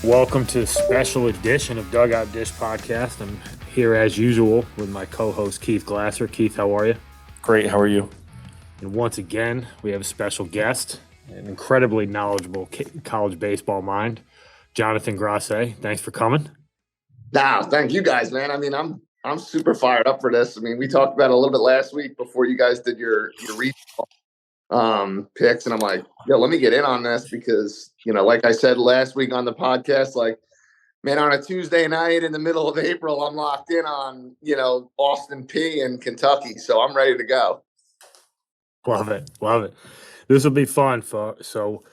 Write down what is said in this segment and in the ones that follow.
Welcome to the special edition of Dugout Dish podcast. I'm here as usual with my co-host Keith Glasser. Keith, how are you? Great. How are you? And once again, we have a special guest, an incredibly knowledgeable college baseball mind, Jonathan Grosse. Thanks for coming. Nah, thank you guys, man. I mean, I'm super fired up for this. I mean, we talked about it a little bit last week before you guys did your regional picks, and I'm like, yo, let me get in on this because, like I said last week on the podcast, like, man, on a Tuesday night in the middle of April, I'm locked in on, Austin P and Kentucky. So I'm ready to go. Love it. Love it. This will be fun. So,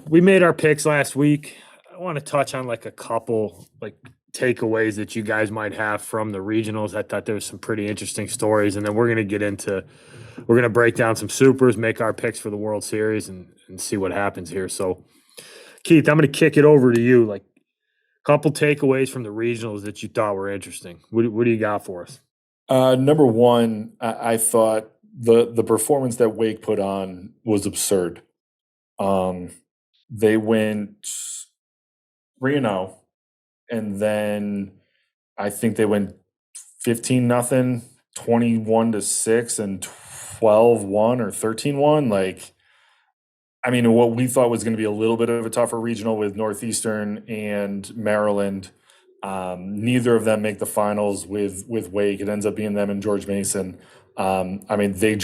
we made our picks last week. I want to touch on like a couple takeaways that you guys might have from the regionals. I thought there was some pretty interesting stories, and then we're going to break down some supers, make our picks for the World Series, and see what happens here. So, Keith, I'm going to kick it over to you. Like, a couple takeaways from the regionals that you thought were interesting. What do you got for us? Number one, I thought the performance that Wake put on was absurd. They went 3-0, and then I think they went 15-0, 21-6, and 12-1 or 13-1. Like, I mean, what we thought was going to be a little bit of a tougher regional with Northeastern and Maryland. Neither of them make the finals with Wake. It ends up being them and George Mason. I mean, they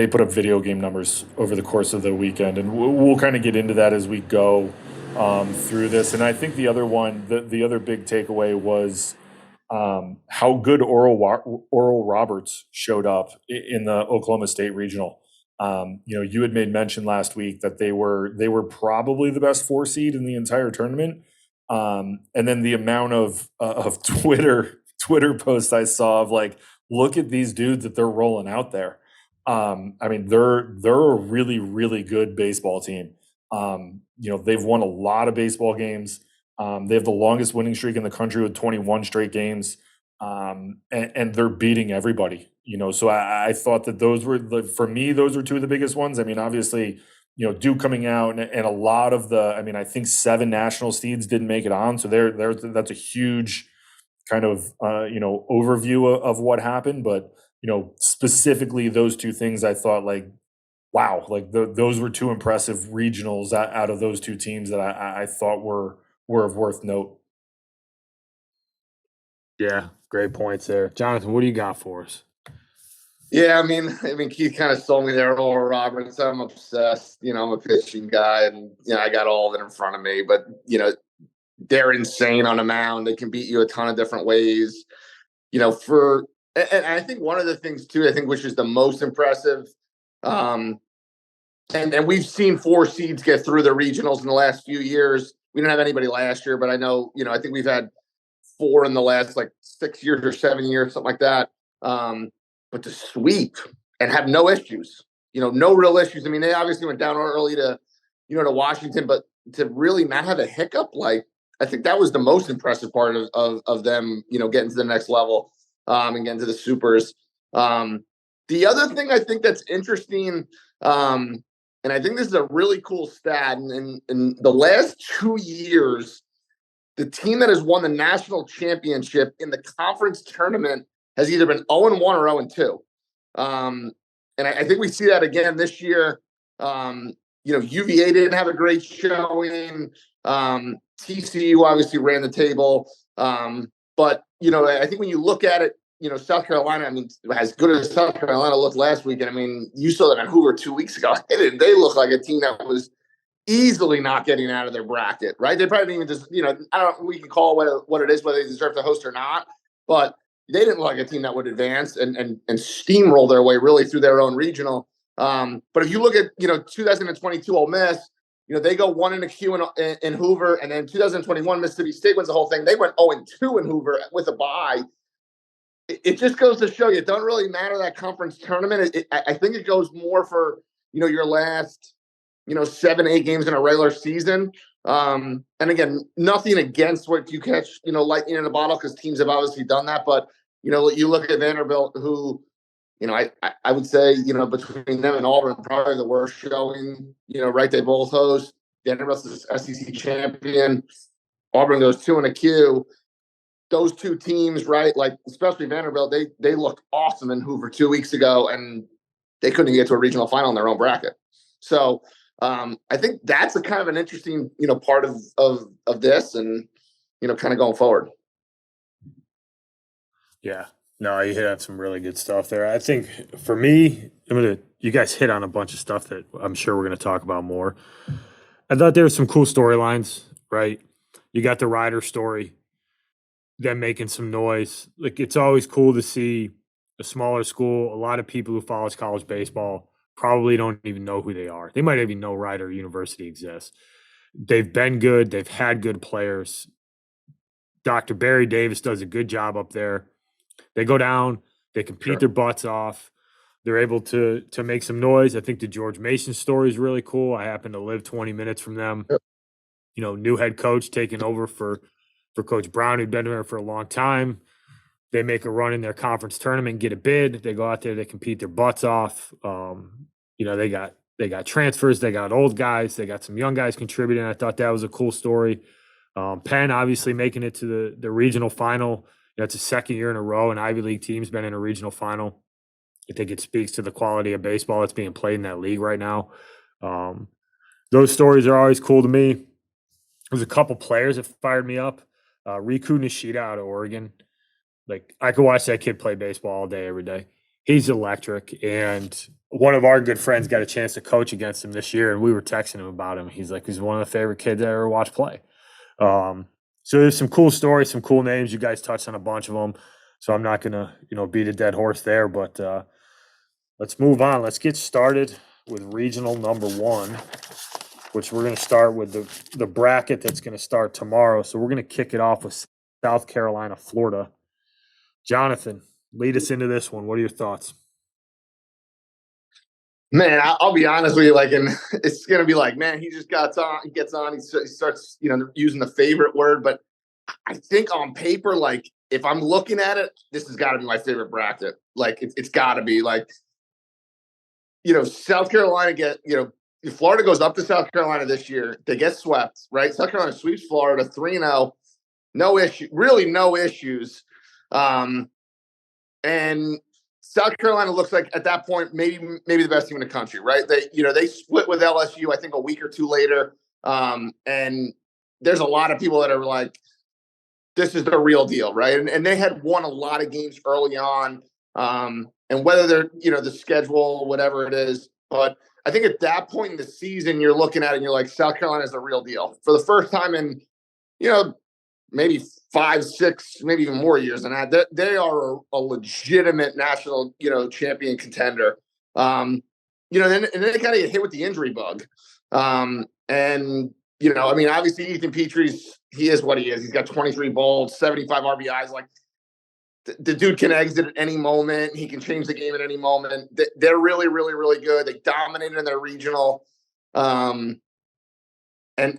put up video game numbers over the course of the weekend, and we'll kind of get into that as we go through this. And I think the other one, the other big takeaway was how good Oral Roberts showed up in the Oklahoma State regional. You had made mention last week that they were probably the best 4 seed in the entire tournament. And then the amount of Twitter posts I saw of like, look at these dudes that they're rolling out there. I mean, they're a really, really good baseball team. They've won a lot of baseball games. They have the longest winning streak in the country with 21 straight games. And they're beating everybody, so I thought that those were two of the biggest ones. I mean, obviously, Duke coming out and a lot of I think 7 national seeds didn't make it on. So that's a huge kind of, overview of what happened. But, specifically those two things, I thought like, wow, like those were 2 impressive regionals out of those 2 teams that I thought were of worth note. Yeah, great points there. Jonathan, what do you got for us? Yeah, I mean, Keith kind of sold me there, Oral Roberts. I'm obsessed. I'm a pitching guy, and I got all of it in front of me. But they're insane on a mound. They can beat you a ton of different ways. And I think one of the things too, which is the most impressive, and we've seen 4 seeds get through the regionals in the last few years. We didn't have anybody last year, but I know, I think we've had 4 in the last 6 years or 7 years, something like that. But to sweep and have no issues, no real issues. I mean, they obviously went down early to Washington, but to really not have a hiccup, I think that was the most impressive part of them, getting to the next level and getting to the supers. The other thing I think that's interesting, and I think this is a really cool stat, in the last 2 years, the team that has won the national championship in the conference tournament has either been 0-1 or 0-2. And I think we see that again this year. UVA didn't have a great showing. TCU obviously ran the table. But, I think when you look at it, South Carolina, as good as South Carolina looked last week, and you saw them at Hoover 2 weeks ago. They look like a team that was easily not getting out of their bracket, right? They probably didn't even just, we can call it what it is, whether they deserve to host or not, but they didn't look like a team that would advance and steamroll their way really through their own regional. But if you look at, 2022 Ole Miss, they go 1-2 in Hoover, and then 2021 Mississippi State wins the whole thing. They went 0-2 in Hoover with a bye. It just goes to show you, it doesn't really matter that conference tournament. I think it goes more for, your last, 7-8 games in a regular season. And again, nothing against what you catch, lightning in a bottle, because teams have obviously done that. But, you look at Vanderbilt, who, I would say, between them and Auburn, probably the worst showing, right? They both host. Vanderbilt's the SEC champion. Auburn goes 2-2. Those two teams, right? Like especially Vanderbilt, they looked awesome in Hoover 2 weeks ago, and they couldn't get to a regional final in their own bracket. So I think that's a kind of an interesting, part of this, and kind of going forward. Yeah. No, you hit on some really good stuff there. I think for me, you guys hit on a bunch of stuff that I'm sure we're gonna talk about more. I thought there were some cool storylines, right? You got the Ryder story, them making some noise. Like it's always cool to see a smaller school. A lot of people who follow college baseball probably don't even know who they are. They might even know Ryder University exists. They've been good. They've had good players. Dr. Barry Davis does a good job up there. They go down, they compete their butts off. They're able to make some noise. I think the George Mason story is really cool. I happen to live 20 minutes from them. Yep. New head coach taking over for Coach Brown, who'd been there for a long time. They make a run in their conference tournament, get a bid. They go out there, they compete their butts off. They got transfers, they got old guys, they got some young guys contributing. I thought that was a cool story. Penn obviously making it to the regional final. It's a second year in a row an Ivy League team's been in a regional final. I think it speaks to the quality of baseball that's being played in that league right now. Those stories are always cool to me. There's a couple players that fired me up. Riku Nishida out of Oregon. Like I could watch that kid play baseball all day, every day. He's electric. And one of our good friends got a chance to coach against him this year, and we were texting him about him. He's like, he's one of the favorite kids I ever watched play. So there's some cool stories, some cool names. You guys touched on a bunch of them. So I'm not gonna, beat a dead horse there, but let's move on. Let's get started with regional number 1, which we're gonna start with the bracket that's gonna start tomorrow. So we're gonna kick it off with South Carolina, Florida. Jonathan, lead us into this one. What are your thoughts? Man, I'll be honest with you. And it's gonna be like, man, he just gets on. He starts, using the favorite word. But I think on paper, if I'm looking at it, this has got to be my favorite bracket. It's got to be South Carolina Florida goes up to South Carolina this year. They get swept, right? South Carolina sweeps Florida 3-0. No issue, really no issues. And South Carolina looks like at that point maybe the best team in the country, right? They split with LSU I think a week or two later, and there's a lot of people that are like, this is the real deal, right? And they had won a lot of games early on, and whether they're the schedule, whatever it is, but I think at that point in the season you're looking at it and you're like, South Carolina is the real deal for the first time in maybe 5, 6, maybe even more years than that. They are a legitimate national, champion contender. Then they kind of get hit with the injury bug. Obviously Ethan Petrie's, he is what he is. He's got 23 balls, 75 RBIs. The dude can exit at any moment. He can change the game at any moment. They're really, really, really good. They dominated in their regional. And I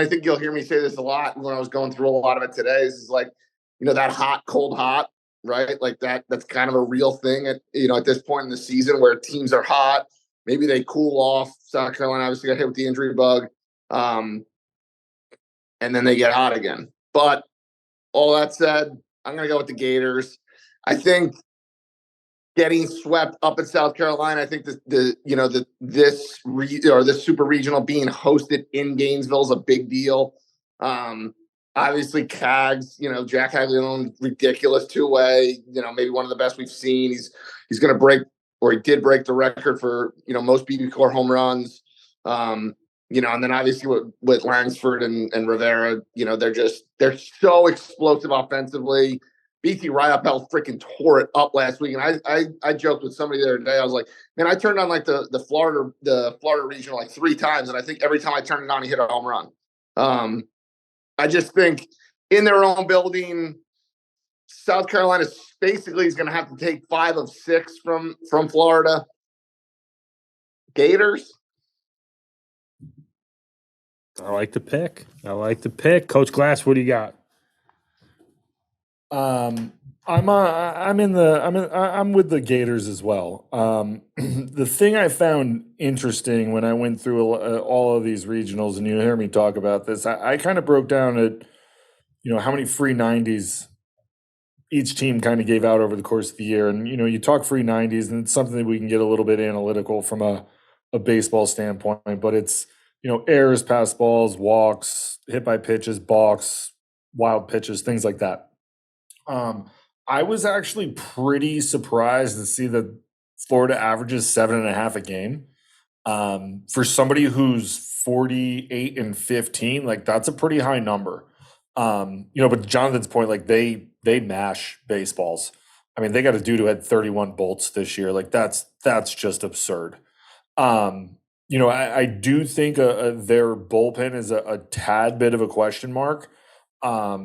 think you'll hear me say this a lot when I was going through a lot of it today. Is that hot, cold, hot, right? That's kind of a real thing at this point in the season where teams are hot. Maybe they cool off. South Carolina obviously got hit with the injury bug, and then they get hot again. But all that said, I'm going to go with the Gators. I think getting swept up at South Carolina, I think this super regional being hosted in Gainesville is a big deal. Obviously Cags, Jack Hagley, ridiculous 2-way, maybe one of the best we've seen. He's going to break, or he did break the record for, most BB Core home runs. And then obviously with Langsford and Rivera, they're so explosive offensively. BT Ryapel freaking tore it up last week, and I joked with somebody the other day. I was like, man, I turned on the Florida regional 3 times, and I think every time I turned it on, he hit a home run. I just think in their own building, South Carolina basically is going to have to take 5 of 6 from Florida. Gators. I like the pick. Coach Glass, what do you got? I'm with the Gators as well. The thing I found interesting when I went through all of these regionals, and you hear me talk about this, I kind of broke down at how many free 90s each team kind of gave out over the course of the year. And you talk free 90s, and it's something that we can get a little bit analytical from a baseball standpoint, but it's errors, pass balls, walks, hit by pitches, balks, wild pitches, things like that. I was actually pretty surprised to see that Florida averages 7.5 a game. For somebody who's 48-15, like that's a pretty high number. But to Jonathan's point, like they mash baseballs. I mean, they got a dude who had 31 bolts this year. Like that's just absurd. I do think their bullpen is a tad bit of a question mark. But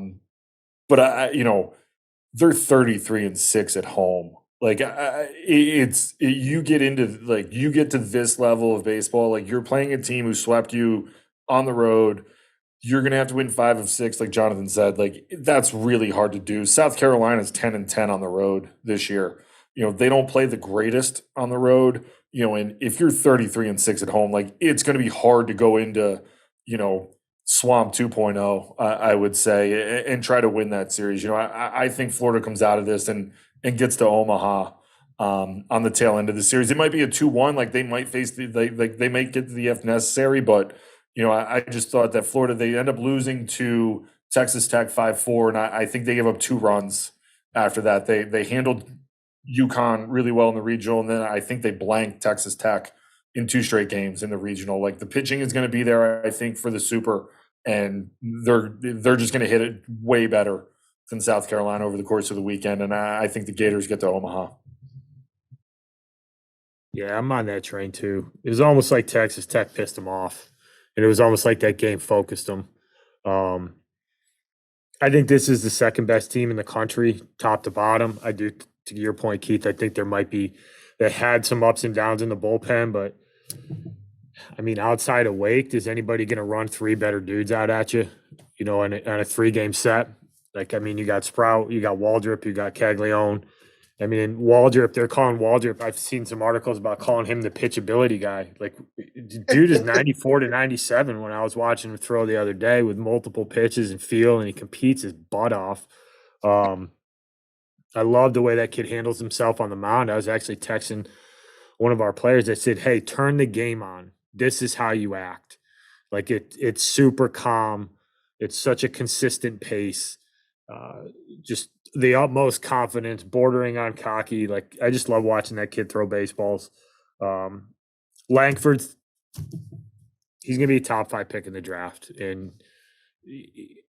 they're 33-6 at home. Like you get to this level of baseball, like you're playing a team who swept you on the road. You're gonna have to win 5 of 6, like Jonathan said. Like that's really hard to do. South Carolina's 10-10 on the road this year. They don't play the greatest on the road. And if you're 33-6 at home, like it's gonna be hard to go into, Swamp 2.0, I would say, and try to win that series. I think Florida comes out of this and gets to Omaha on the tail end of the series. It might be a 2-1, like they might face they might get to the if necessary, but I just thought that Florida, they end up losing to Texas Tech 5-4, and I think they gave up 2 runs after that. They handled UConn really well in the regional, and then I think they blanked Texas Tech in 2 straight games in the regional. Like the pitching is going to be there, I think, for the Super, and they're just going to hit it way better than South Carolina over the course of the weekend. And I think the Gators get to Omaha. Yeah, I'm on that train too. It was almost like Texas Tech pissed them off, and it was almost like that game focused them. I think this is the second best team in the country, top to bottom. I do, to your point, Keith. I think they had some ups and downs in the bullpen, but I mean, outside of Wake, is anybody going to run 3 better dudes out at you? On a 3-game set. Like, I mean, you got Sprout, you got Waldrop, you got Caglione. I mean, Waldrop, they're calling Waldrop. I've seen some articles about calling him the pitchability guy. Like, dude is 94-97 when I was watching him throw the other day with multiple pitches and feel, and he competes his butt off. I love the way that kid handles himself on the mound. I was actually texting one of our players that said, hey, turn the game on. This is how you act. Like it's super calm. It's such a consistent pace. Just the utmost confidence, bordering on cocky. Like I just love watching that kid throw baseballs. Langford's he's gonna be a top 5 pick in the draft. And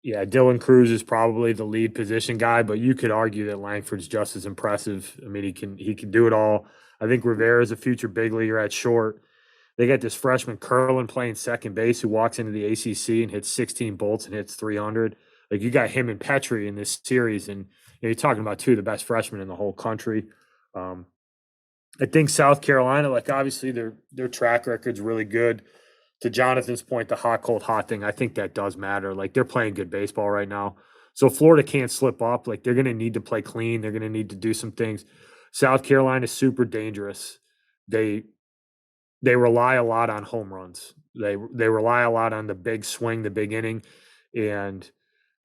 yeah, Dylan Cruz is probably the lead position guy, but you could argue that Langford's just as impressive. I mean, he can do it all. I think Rivera's a future big leaguer at short. They got this freshman Curlin playing second base who walks into the ACC and hits 16 bolts and hits 300. Like you got him and Petrie in this series, and you're talking about 2 of the best freshmen in the whole country. I think South Carolina, like obviously their track record's really good. To Jonathan's point, the hot, cold, hot thing, I think that does matter. Like they're playing good baseball right now. So Florida can't slip up. Like they're going to need to play clean. They're going to need to do some things. South Carolina is super dangerous. They rely a lot on home runs. They rely a lot on the big swing, the big inning. And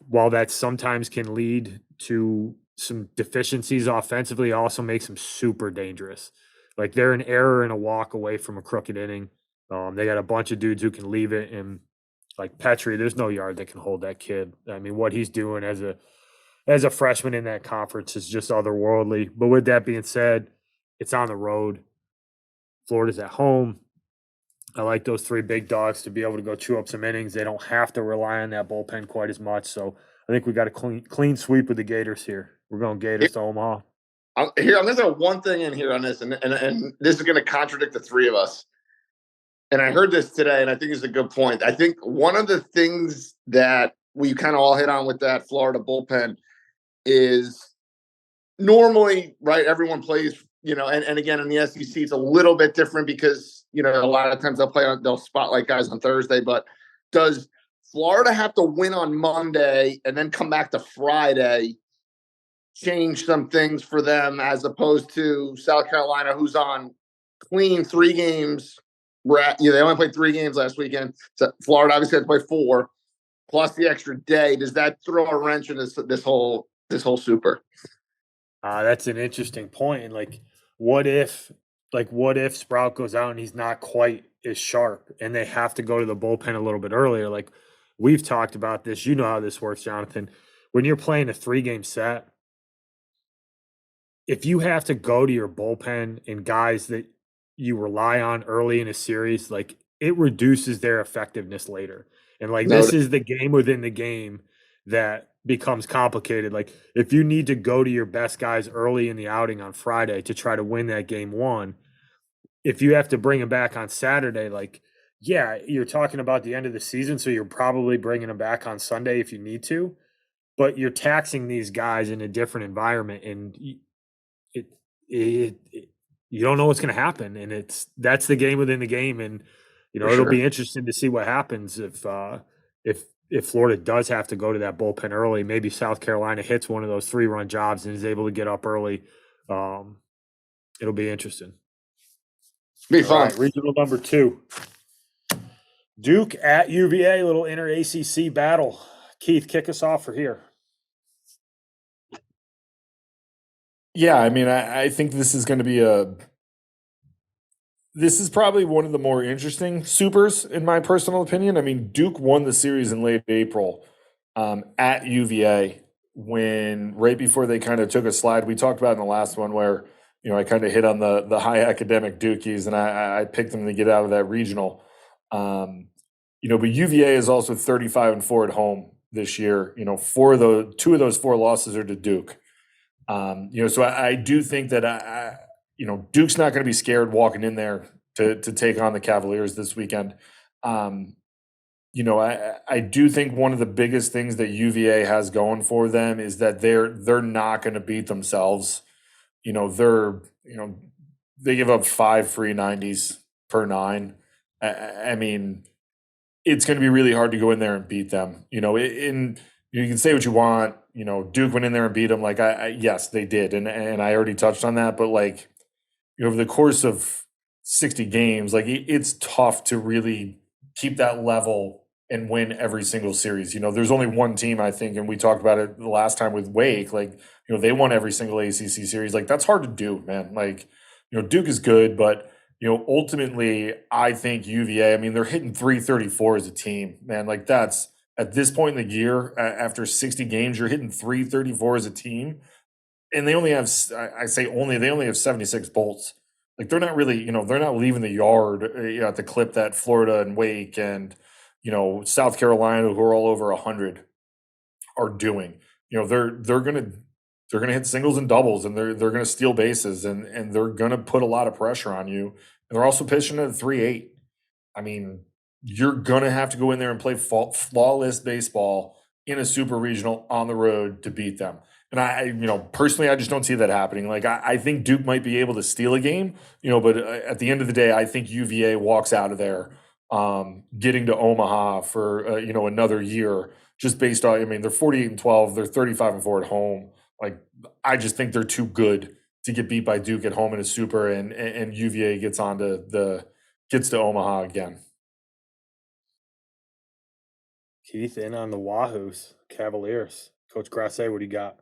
while that sometimes can lead to some deficiencies offensively, it also makes them super dangerous. Like they're an error and a walk away from a crooked inning. They got a bunch of dudes who can leave it, and like Petrie, there's no yard that can hold that kid. I mean, what he's doing as a freshman in that conference is just otherworldly. But with that being said, it's on the road. Florida's at home. I like those 3 big dogs to be able to go chew up some innings. They don't have to rely on that bullpen quite as much. So I think we got a clean sweep with the Gators here. We're going Gators to Omaha. I'm going to throw one thing in here on this, and this is going to contradict the 3 of us. And I heard this today, and I think it's a good point. I think one of the things that we kind of all hit on with that Florida bullpen is normally, right, everyone plays, and again, in the SEC, it's a little bit different because, a lot of times they'll spotlight guys on Thursday. But does Florida have to win on Monday and then come back to Friday change some things for them as opposed to South Carolina, who's on clean 3 games. They only played 3 games last weekend. So Florida obviously had to play 4 plus the extra day. Does that throw a wrench in this whole super? That's an interesting point. And what if, what if Sprout goes out and he's not quite as sharp, and they have to go to the bullpen a little bit earlier? Like we've talked about this. You know how this works, Jonathan. When you're playing a 3-game set, if you have to go to your bullpen and guys that you rely on early in a series, like it reduces their effectiveness later. And this is the game within the game that becomes complicated. Like if you need to go to your best guys early in the outing on Friday to try to win that game 1, if you have to bring them back on Saturday, yeah, you're talking about the end of the season, so you're probably bringing them back on Sunday if you need to, but you're taxing these guys in a different environment, and you don't know what's going to happen, and that's the game within the game. And it'll be interesting to see what happens if Florida does have to go to that bullpen early. Maybe South Carolina hits one of those 3-run jobs and is able to get up early. It'll be interesting. Be fun. Right, regional number 2, Duke at UVA, little inter ACC battle. Keith, kick us off for here. Yeah, I mean, I think this is going to be this is probably one of the more interesting supers, in my personal opinion. I mean, Duke won the series in late April at UVA right before they kind of took a slide. We talked about in the last one where, I kind of hit on the high academic Dukies, and I picked them to get out of that regional. But UVA is also 35-4 at home this year. 2 of those 4 losses are to Duke. So I do think that Duke's not going to be scared walking in there to take on the Cavaliers this weekend. I do think one of the biggest things that UVA has going for them is that they're not going to beat themselves. They give up 5 free 90s per 9. I mean, it's going to be really hard to go in there and beat them. You can say what you want. Duke went in there and beat them. Yes, they did, and I already touched on that. But over the course of 60 games, it's tough to really keep that level and win every single series. There's only one team, I think, and we talked about it the last time with Wake. They won every single ACC series. That's hard to do, man. Duke is good, but ultimately, I think UVA. I mean, they're hitting 334 as a team, man. That's at this point in the year, after 60 games, you're hitting 334 as a team, and they only have. They only have 76 bolts. They're not really, they're not leaving the yard at the clip that Florida and Wake and South Carolina, who are all over 100, are doing. They're gonna hit singles and doubles, and they're gonna steal bases, and they're gonna put a lot of pressure on you. And they're also pitching at 3.8. I mean, you're gonna have to go in there and play flawless baseball in a super regional on the road to beat them. And I personally, I just don't see that happening. I think Duke might be able to steal a game, but at the end of the day, I think UVA walks out of there getting to Omaha for another year, just based on. I mean, they're 48-12, they're 35-4 at home. I just think they're too good to get beat by Duke at home in a super, and UVA gets to Omaha again. Keith, in on the Wahoos, Cavaliers. Coach Grosse, what do you got?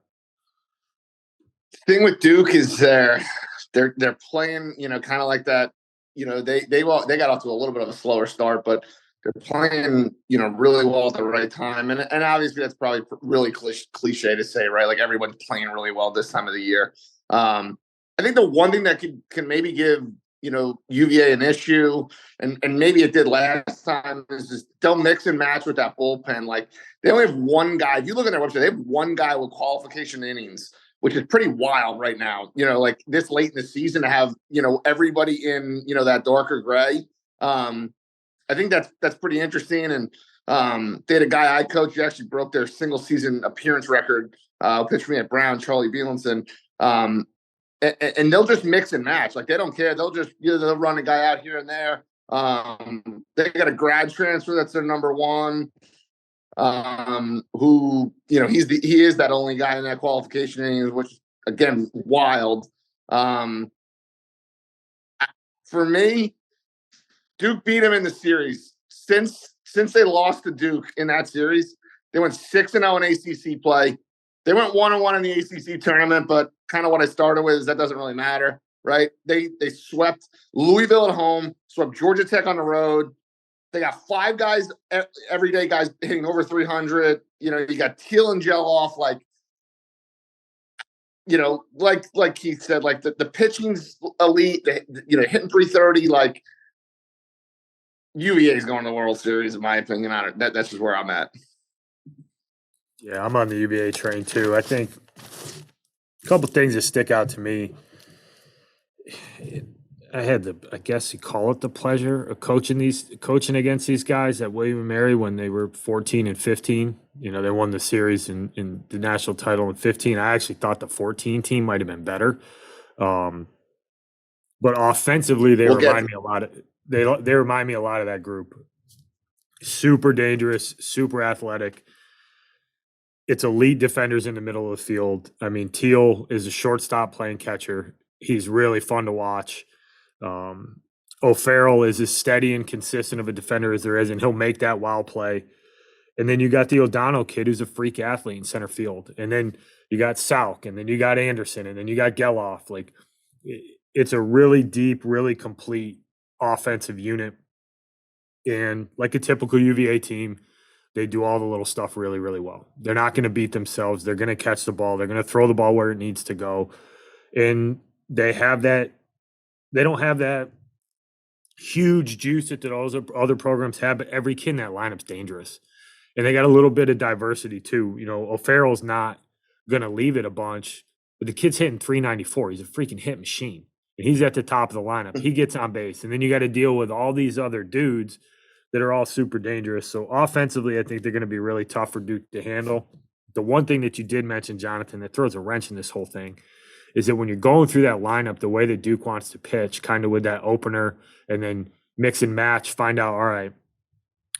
Thing with Duke is they're playing, kind of like that. They got off to a little bit of a slower start, but they're playing, really well at the right time. And obviously that's probably really cliche to say, right? Everyone's playing really well this time of the year. I think the one thing that can maybe give, UVA an issue, and maybe it did last time, is just they'll mix and match with that bullpen. They only have one guy. If you look at their website, they have one guy with qualification innings, which is pretty wild right now. This late in the season to have, everybody in, that darker gray. I think that's pretty interesting. And they had a guy I coached who actually broke their single season appearance record, pitched for me at Brown, Charlie Bielenson. And they'll just mix and match. They don't care. They'll just, they'll run a guy out here and there. They got a grad transfer that's their number 1. who, he is that only guy in that qualification innings, which again, wild. For me, Duke beat him in the series. Since they lost to Duke in that series, they went 6-0 in ACC play. They went 1-1 in the ACC tournament, but kind of what I started with is that doesn't really matter, right? They swept Louisville at home, swept Georgia Tech on the road. They got 5 guys, everyday guys hitting over 300. You got Teal and Geloff, like Keith said, like the pitching's elite, hitting 330, like UVA is going to the World Series, in my opinion. That's just where I'm at. Yeah, I'm on the UVA train too. I think a couple things that stick out to me. I had I guess you call it the pleasure of coaching against these guys at William and Mary when they were 14 and 15. They won the series in the national title in 15. I actually thought the 14 team might have been better. But offensively, they remind me a lot of that group. Super dangerous, super athletic. It's elite defenders in the middle of the field. I mean, Teal is a shortstop playing catcher. He's really fun to watch. O'Farrell is as steady and consistent of a defender as there is, and he'll make that wild play. And then you got the O'Donnell kid who's a freak athlete in center field. And then you got Sauk, and then you got Anderson, and then you got Geloff. Like, it's a really deep, really complete offensive unit. And like a typical UVA team, they do all the little stuff really, really well. They're not going to beat themselves. They're going to catch the ball. They're going to throw the ball where it needs to go. And they have that. They don't have that huge juice that those other programs have, but every kid in that lineup's dangerous. And they got a little bit of diversity too. O'Farrell's not going to leave it a bunch, but the kid's hitting 394. He's a freaking hit machine. And he's at the top of the lineup. He gets on base. And then you got to deal with all these other dudes that are all super dangerous. So offensively, I think they're going to be really tough for Duke to handle. The one thing that you did mention, Jonathan, that throws a wrench in this whole thing is that when you're going through that lineup, the way that Duke wants to pitch, kind of with that opener and then mix and match, find out, all right,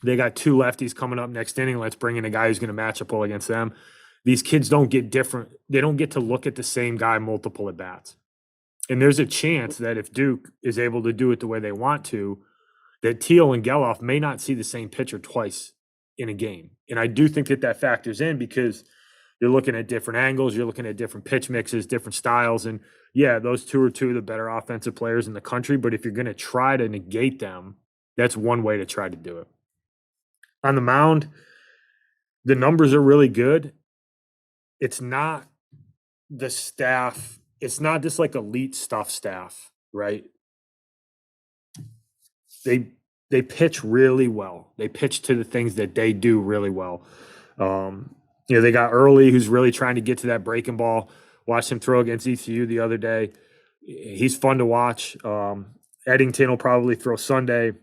they got 2 lefties coming up next inning. Let's bring in a guy who's going to match up well against them. These kids don't get different. They don't get to look at the same guy multiple at bats. And there's a chance that if Duke is able to do it the way they want to, that Teal and Geloff may not see the same pitcher twice in a game. And I do think that factors in because you're looking at different angles, you're looking at different pitch mixes, different styles. And yeah, those 2 are 2 of the better offensive players in the country. But if you're going to try to negate them, that's one way to try to do it. On the mound, the numbers are really good. It's not the staff. It's not just like elite stuff staff, right? They pitch really well. They pitch to the things that they do really well. They got Early, who's really trying to get to that breaking ball. Watched him throw against ECU the other day. He's fun to watch. Eddington will probably throw Sunday.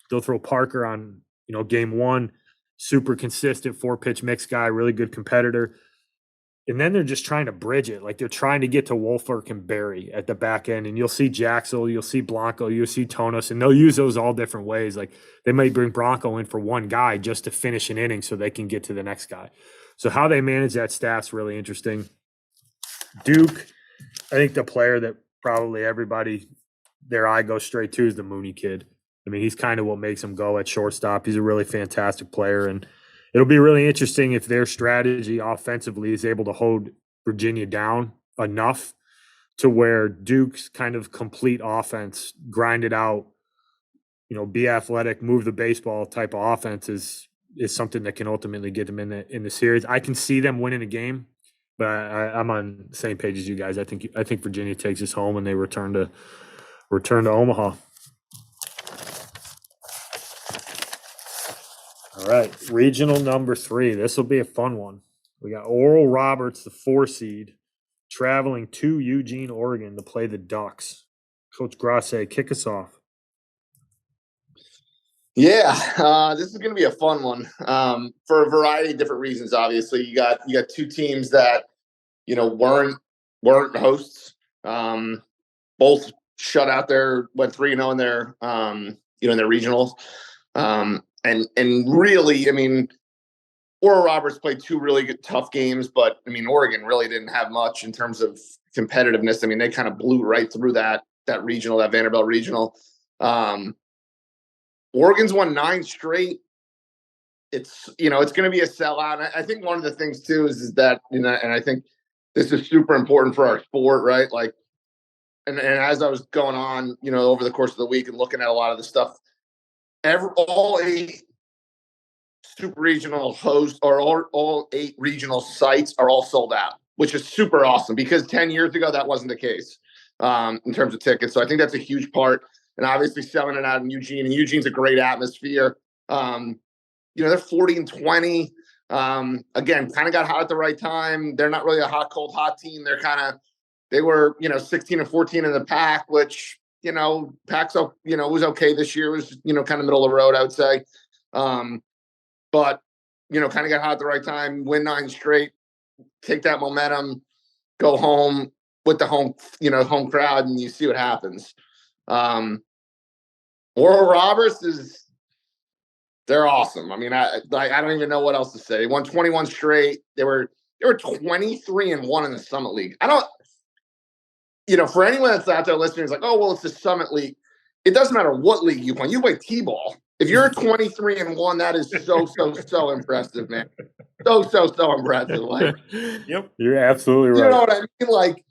They'll throw Parker on, game 1. Super consistent 4-pitch mix guy, really good competitor. And then they're just trying to bridge it. Like they're trying to get to Wolfert and Barry at the back end. And you'll see Jaxel, you'll see Blanco, you'll see Tonos, and they'll use those all different ways. Like they might bring Blanco in for one guy just to finish an inning so they can get to the next guy. So how they manage that staff's really interesting. Duke, I think the player that probably everybody, their eye goes straight to is the Mooney kid. I mean, he's kind of what makes him go at shortstop. He's a really fantastic player. And it'll be really interesting if their strategy offensively is able to hold Virginia down enough to where Duke's kind of complete offense, grind it out, be athletic, move the baseball type of offense is something that can ultimately get them in the series. I can see them winning a game, but I'm on the same page as you guys. I think Virginia takes us home and they return to Omaha. All right, regional number 3. This will be a fun one. We got Oral Roberts, the 4 seed, traveling to Eugene, Oregon to play the Ducks. Coach Grosse, kick us off. Yeah, this is going to be a fun one for a variety of different reasons. Obviously, you got 2 teams that weren't hosts. Both shut out went 3-0 in their in their regionals. And really, I mean, Oral Roberts played two really good, tough games, but I mean, Oregon really didn't have much in terms of competitiveness. I mean, they kind of blew right through that regional, that Vanderbilt regional. Oregon's won 9 straight. It's it's going to be a sellout. And I think one of the things too is that and I think this is super important for our sport, right? Like, and as I was going on, over the course of the week and looking at a lot of the stuff, all 8 super regional hosts or all 8 regional sites are all sold out, which is super awesome because 10 years ago that wasn't the case in terms of tickets. So I think that's a huge part. And obviously selling it out in Eugene, and Eugene's a great atmosphere. They're 40-20. Again, kind of got hot at the right time. They're not really a hot, cold, hot team. They were 16-14 in the pack, which Pac's was okay this year. It was kind of middle of the road, I would say. But kind of got hot at the right time. Win 9 straight. Take that momentum. Go home with the home crowd, and you see what happens. Oral Roberts they're awesome. I mean, I don't even know what else to say. They won 21 straight. They were 23-1 in the Summit League. I don't, for anyone that's out there listening, is like, oh, well, it's the Summit League. It doesn't matter what league you play. You play T-ball. If you're 23-1, that is so impressive, man. So impressive. Like, yep, you're absolutely right. You know what I mean? Like,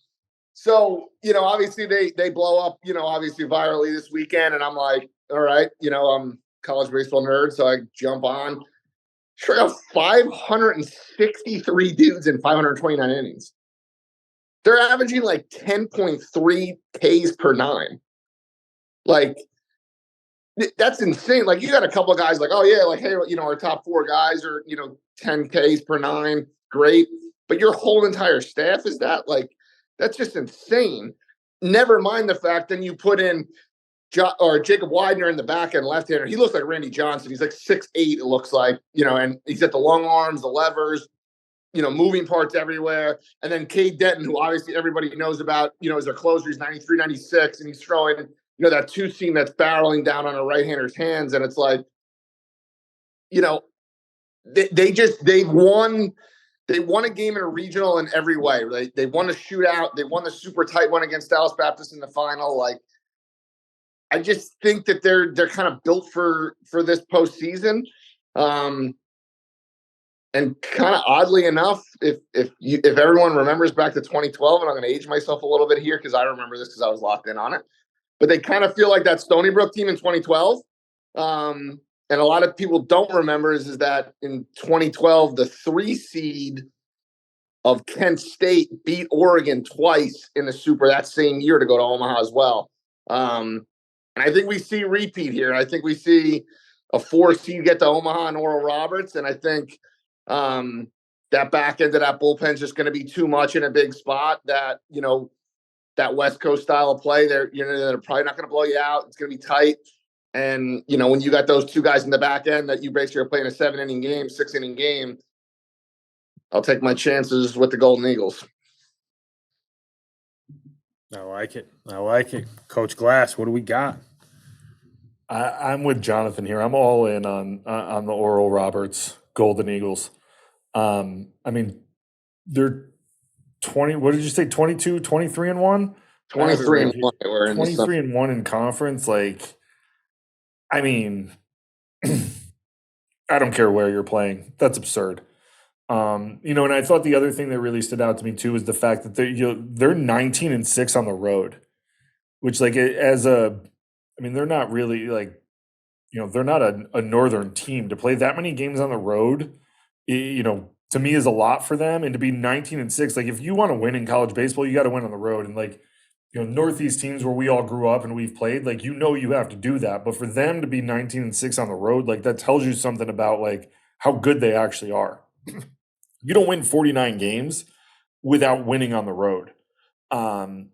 so obviously they blow up, obviously virally this weekend, and I'm like, all right, I'm college baseball nerd, so I jump on. Sure, 563 dudes in 529 innings. They're averaging like 10.3 Ks per 9. Like, that's insane. Like, you got a couple of guys like, oh yeah, like, hey, our top 4 guys are 10 Ks per 9, great. But your whole entire staff is that? Like, that's just insane. Never mind the fact then you put in Jacob Widener in the back end left-hander. He looks like Randy Johnson. He's like 6'8", it looks like, and he's got the long arms, the levers, moving parts everywhere. And then Cade Denton, who obviously everybody knows about, as their closer, he's 93, 96, and he's throwing, that 2-seam that's barreling down on a right-hander's hands. And it's like, they won a game in a regional in every way. They won a shootout. They won the super tight one against Dallas Baptist in the final. Like, I just think that they're kind of built for this postseason. And kind of oddly enough, if everyone remembers back to 2012, and I'm going to age myself a little bit here because I remember this because I was locked in on it, but they kind of feel like that Stony Brook team in 2012. And a lot of people don't remember is that in 2012, the 3 seed of Kent State beat Oregon twice in the Super that same year to go to Omaha as well. And I think we see repeat here. I think we see a 4 seed get to Omaha and Oral Roberts, and I think that back end of that bullpen is just going to be too much in a big spot. That that West Coast style of play, they're probably not going to blow you out. It's going to be tight, and when you got those 2 guys in the back end that you basically are playing a 7-inning game, 6-inning game, I'll take my chances with the Golden Eagles. I like it. Coach Glass, what do we got? I'm with Jonathan here. I'm all in on the Oral Roberts Golden Eagles. I mean, they're 20. What did you say? 22, 23-1? 23-1. 23-1 in conference. Like, I mean, I don't care where you're playing. That's absurd. And I thought the other thing that really stood out to me too was the fact that they're 19-6 on the road, which they're not really like, they're not a northern team. To play that many games on the road, to me is a lot for them. And to be 19-6, like, if you want to win in college baseball, you got to win on the road. And like, Northeast teams where we all grew up and we've played, like, you have to do that. But for them to be 19-6 on the road, like, that tells you something about like how good they actually are. You don't win 49 games without winning on the road. And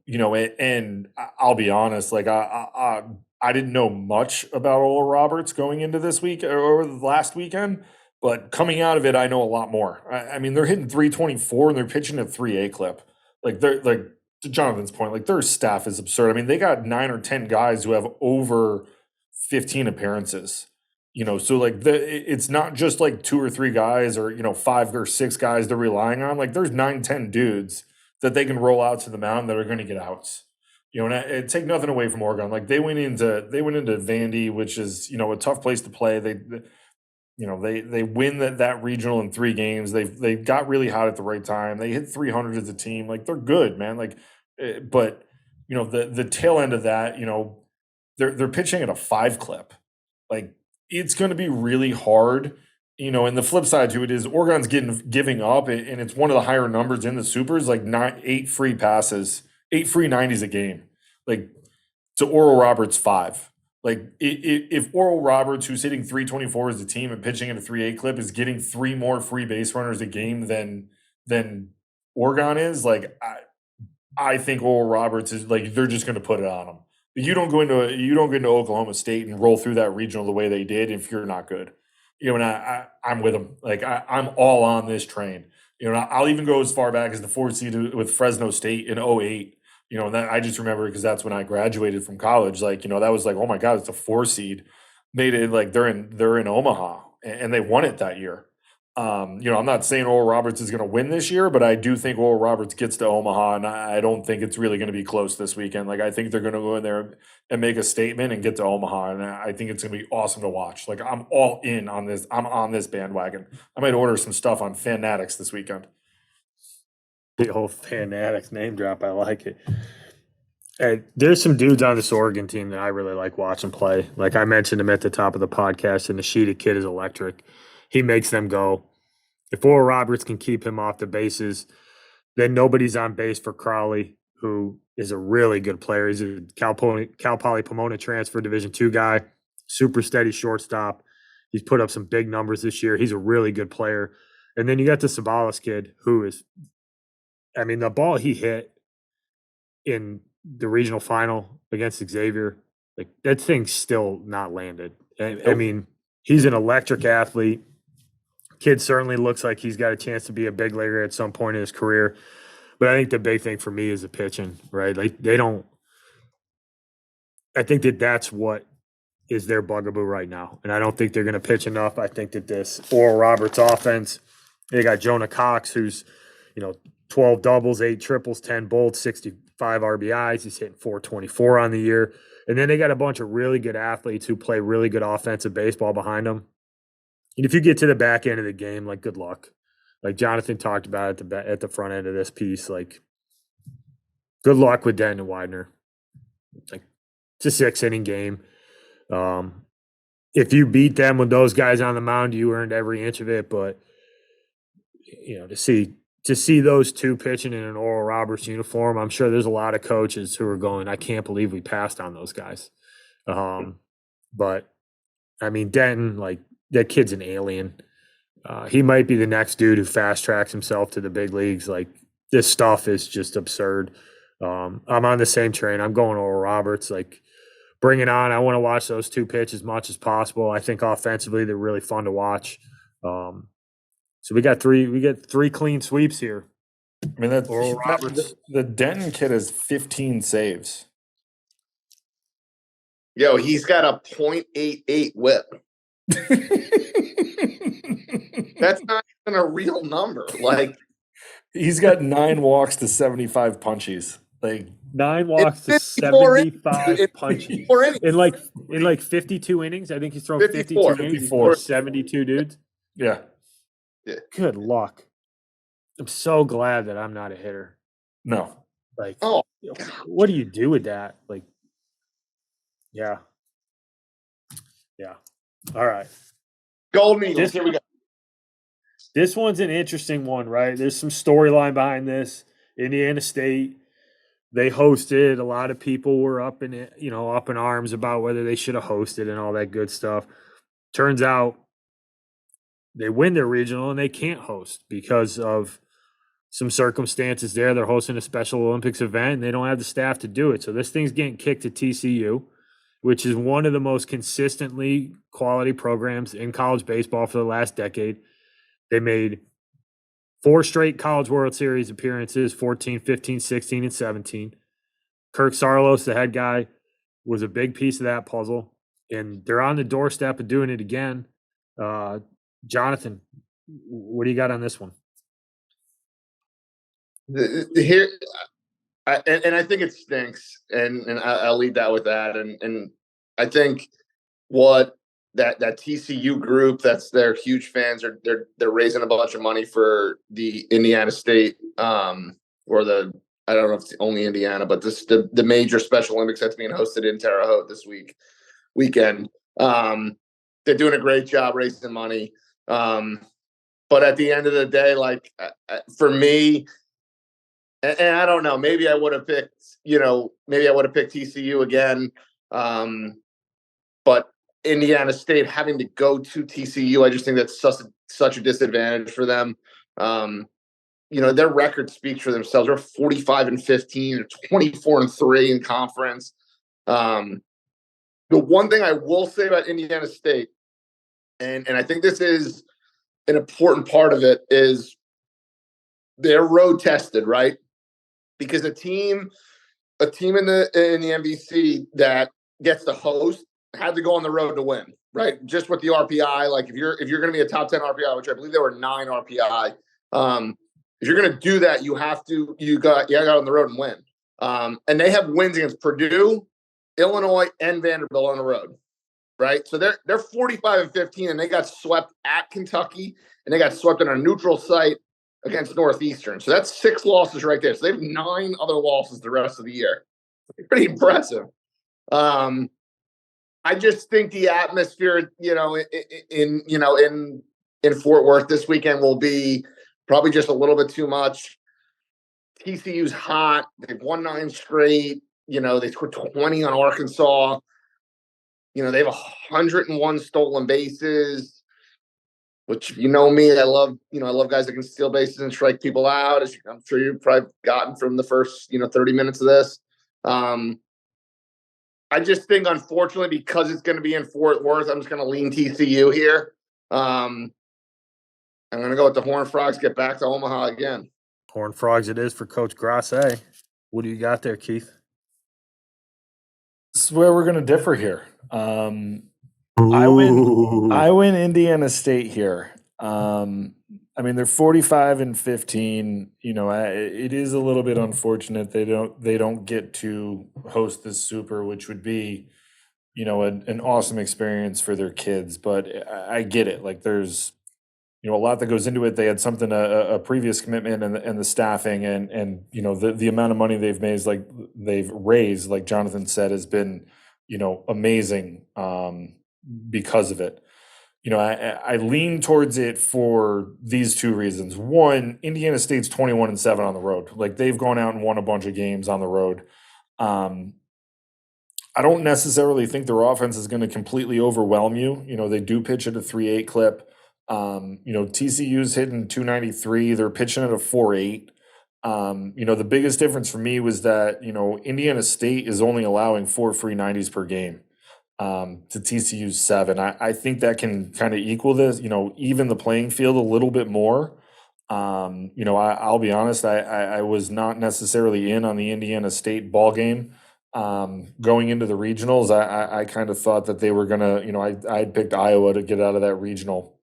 I'll be honest, like, I didn't know much about Oral Roberts going into this week or last weekend, but coming out of it, I know a lot more. I mean, they're hitting 324 and they're pitching at 3.8 clip. Like, they're like, to Jonathan's point, like, their staff is absurd. I mean, they got 9 or 10 guys who have over 15 appearances. So like it's not just like 2 or 3 guys or 5 or 6 guys they're relying on. Like there's 9, 10 dudes that they can roll out to the mound that are going to get outs. And take nothing away from Oregon. Like they went into Vandy, which is a tough place to play. They win that regional in 3 games. They got really hot at the right time. They hit 300 as a team. Like they're good, man. Like, but the tail end of that, they're pitching at a 5 clip. Like it's going to be really hard. And the flip side to it is Oregon's giving up, and it's one of the higher numbers in the supers, like 8 free passes, 8 free 90s a game. Like to Oral Roberts 5. Like if Oral Roberts, who's hitting 324 as a team and pitching at a 3.8 clip, is getting 3 more free base runners a game than Oregon is, like I think Oral Roberts is like they're just going to put it on them. You don't go into Oklahoma State and roll through that regional the way they did if you're not good. And I'm with them. Like I'm all on this train. And I'll even go as far back as the 4th seed with Fresno State in '08. And that I just remember because that's when I graduated from college. Like that was like, oh my God, it's a 4 seed. Made it like they're in Omaha and they won it that year. I'm not saying Oral Roberts is going to win this year, but I do think Oral Roberts gets to Omaha, and I don't think it's really going to be close this weekend. Like I think they're going to go in there and make a statement and get to Omaha, and I think it's going to be awesome to watch. Like I'm all in on this. I'm on this bandwagon. I might order some stuff on Fanatics this weekend. The whole Fanatics name drop, I like it. And there's some dudes on this Oregon team that I really like watching play. Like I mentioned him at the top of the podcast, and the Sheeta kid is electric. He makes them go. If Oral Roberts can keep him off the bases, then nobody's on base for Crowley, who is a really good player. He's a Cal Poly Pomona transfer Division II guy, super steady shortstop. He's put up some big numbers this year. He's a really good player. And then you got the Sabalas kid, who is, I mean, the ball he hit in the regional final against Xavier, like that thing's still not landed. I mean, he's an electric athlete. Kid certainly looks like he's got a chance to be a big leaguer at some point in his career. But I think the big thing for me is the pitching, right? Like I think that's what is their bugaboo right now. And I don't think they're going to pitch enough. I think that this Oral Roberts offense, they got Jonah Cox, who's, 12 doubles, 8 triples, 10 bolts, 65 RBIs. He's hitting 424 on the year. And then they got a bunch of really good athletes who play really good offensive baseball behind them. And if you get to the back end of the game, like good luck. Like Jonathan talked about at the front end of this piece, like good luck with Denton and Widener. Like it's a 6-inning game. If you beat them with those guys on the mound, you earned every inch of it. But to see those two pitching in an Oral Roberts uniform, I'm sure there's a lot of coaches who are going, I can't believe we passed on those guys. But I mean, Denton, like that kid's an alien. He might be the next dude who fast tracks himself to the big leagues. Like this stuff is just absurd. I'm on the same train. I'm going Oral Roberts. Like bring it on. I want to watch those two pitch as much as possible. I think offensively they're really fun to watch. So we got three clean sweeps here. I mean, that's Oral Roberts. The Denton kid has 15 saves. Yo, he's got a .88 whip. That's not even a real number. Like he's got 9 walks to 75 punchies. Like 9 walks to 75 punchies in like 52 innings. I think he's thrown 52 innings for 72 dudes. Yeah. Good luck. I'm so glad that I'm not a hitter. No. Like, what do you do with that? Like, yeah. All right. Golden Eagles. Here we go. This one's an interesting one, right? There's some storyline behind this. Indiana State, they hosted. A lot of people were up in arms about whether they should have hosted and all that good stuff. Turns out they win their regional and they can't host because of some circumstances there. They're hosting a Special Olympics event and they don't have the staff to do it. So this thing's getting kicked to TCU, which is one of the most consistently quality programs in college baseball for the last decade. They made 4 straight College World Series appearances, 14, 15, 16, and 17. Kirk Saarloos, the head guy, was a big piece of that puzzle. and they're on the doorstep of doing it again. Jonathan, what do you got on this one? Here, and I think it stinks, and I'll leave that with that. And I think what that TCU group, that's their huge fans, are they're raising a bunch of money for the Indiana State, or the, I don't know if it's only Indiana, but the major Special Olympics that's being hosted in Terre Haute this weekend. They're doing a great job raising money. But at the end of the day, like, for me, and I don't know, maybe I would have picked, TCU again. But Indiana State having to go to TCU, I just think that's such a disadvantage for them. Their record speaks for themselves. They're 45-15, 24-3 in conference. The one thing I will say about Indiana State, and I think this is an important part of it, is they're road tested, right? Because a team in the MVC that gets the host had to go on the road to win, right? Just with the RPI, like if you're going to be a top 10 RPI, which I believe there were 9 RPI, if you're going to do that, you got on the road and win. And they have wins against Purdue, Illinois, and Vanderbilt on the road, right? So they're 45-15, and they got swept at Kentucky, and they got swept on a neutral site against Northeastern. So that's 6 losses right there. So they have 9 other losses the rest of the year. Pretty impressive. I just think the atmosphere, in Fort Worth this weekend will be probably just a little bit too much. TCU's hot. They've won 9 straight. They scored 20 on Arkansas. They have 101 stolen bases, which, me, I love guys that can steal bases and strike people out, as I'm sure you've probably gotten from the first, 30 minutes of this. I just think, unfortunately, because it's going to be in Fort Worth, I'm just going to lean TCU here. I'm going to go with the Horned Frogs, get back to Omaha again. Horned Frogs it is for Coach Grosse. What do you got there, Keith? This is where we're going to differ here. I win Indiana State here. They're 45-15. It is a little bit unfortunate they don't get to host this Super, which would be, an awesome experience for their kids. But I get it. Like, there's, a lot that goes into it. They had something, a previous commitment, and the staffing, and the amount of money they've raised, like Jonathan said, has been, amazing, because of it. I lean towards it for these 2 reasons. One, Indiana State's 21-7 on the road. Like, they've gone out and won a bunch of games on the road. I don't necessarily think their offense is going to completely overwhelm you. They do pitch at a 3.8 clip. TCU's hitting 293. They're pitching at a 4.8. The biggest difference for me was that, Indiana State is only allowing 4 free 90s per game, to TCU's 7. I think that can kind of equal this, even the playing field a little bit more. I'll be honest, I was not necessarily in on the Indiana State ball game. Going into the regionals, I kind of thought that they were gonna, I had picked Iowa to get out of that regional,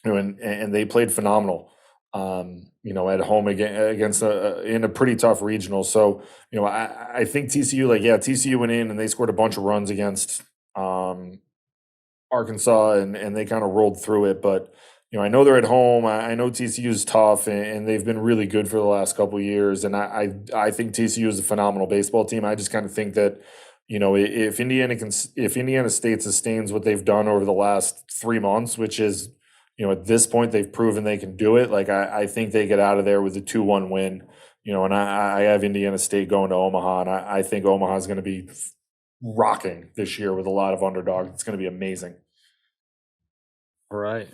and they played phenomenal. At home against in a pretty tough regional. So, I think TCU, TCU went in and they scored a bunch of runs against Arkansas, and they kind of rolled through it. But, I know they're at home. I know TCU is tough, and they've been really good for the last couple of years. And I think TCU is a phenomenal baseball team. I just kind of think that, if Indiana State sustains what they've done over the last 3 months, which is, at this point, they've proven they can do it. Like, I think they get out of there with a 2-1 win, and I have Indiana State going to Omaha, and I think Omaha is going to be rocking this year with a lot of underdogs. It's going to be amazing. All right.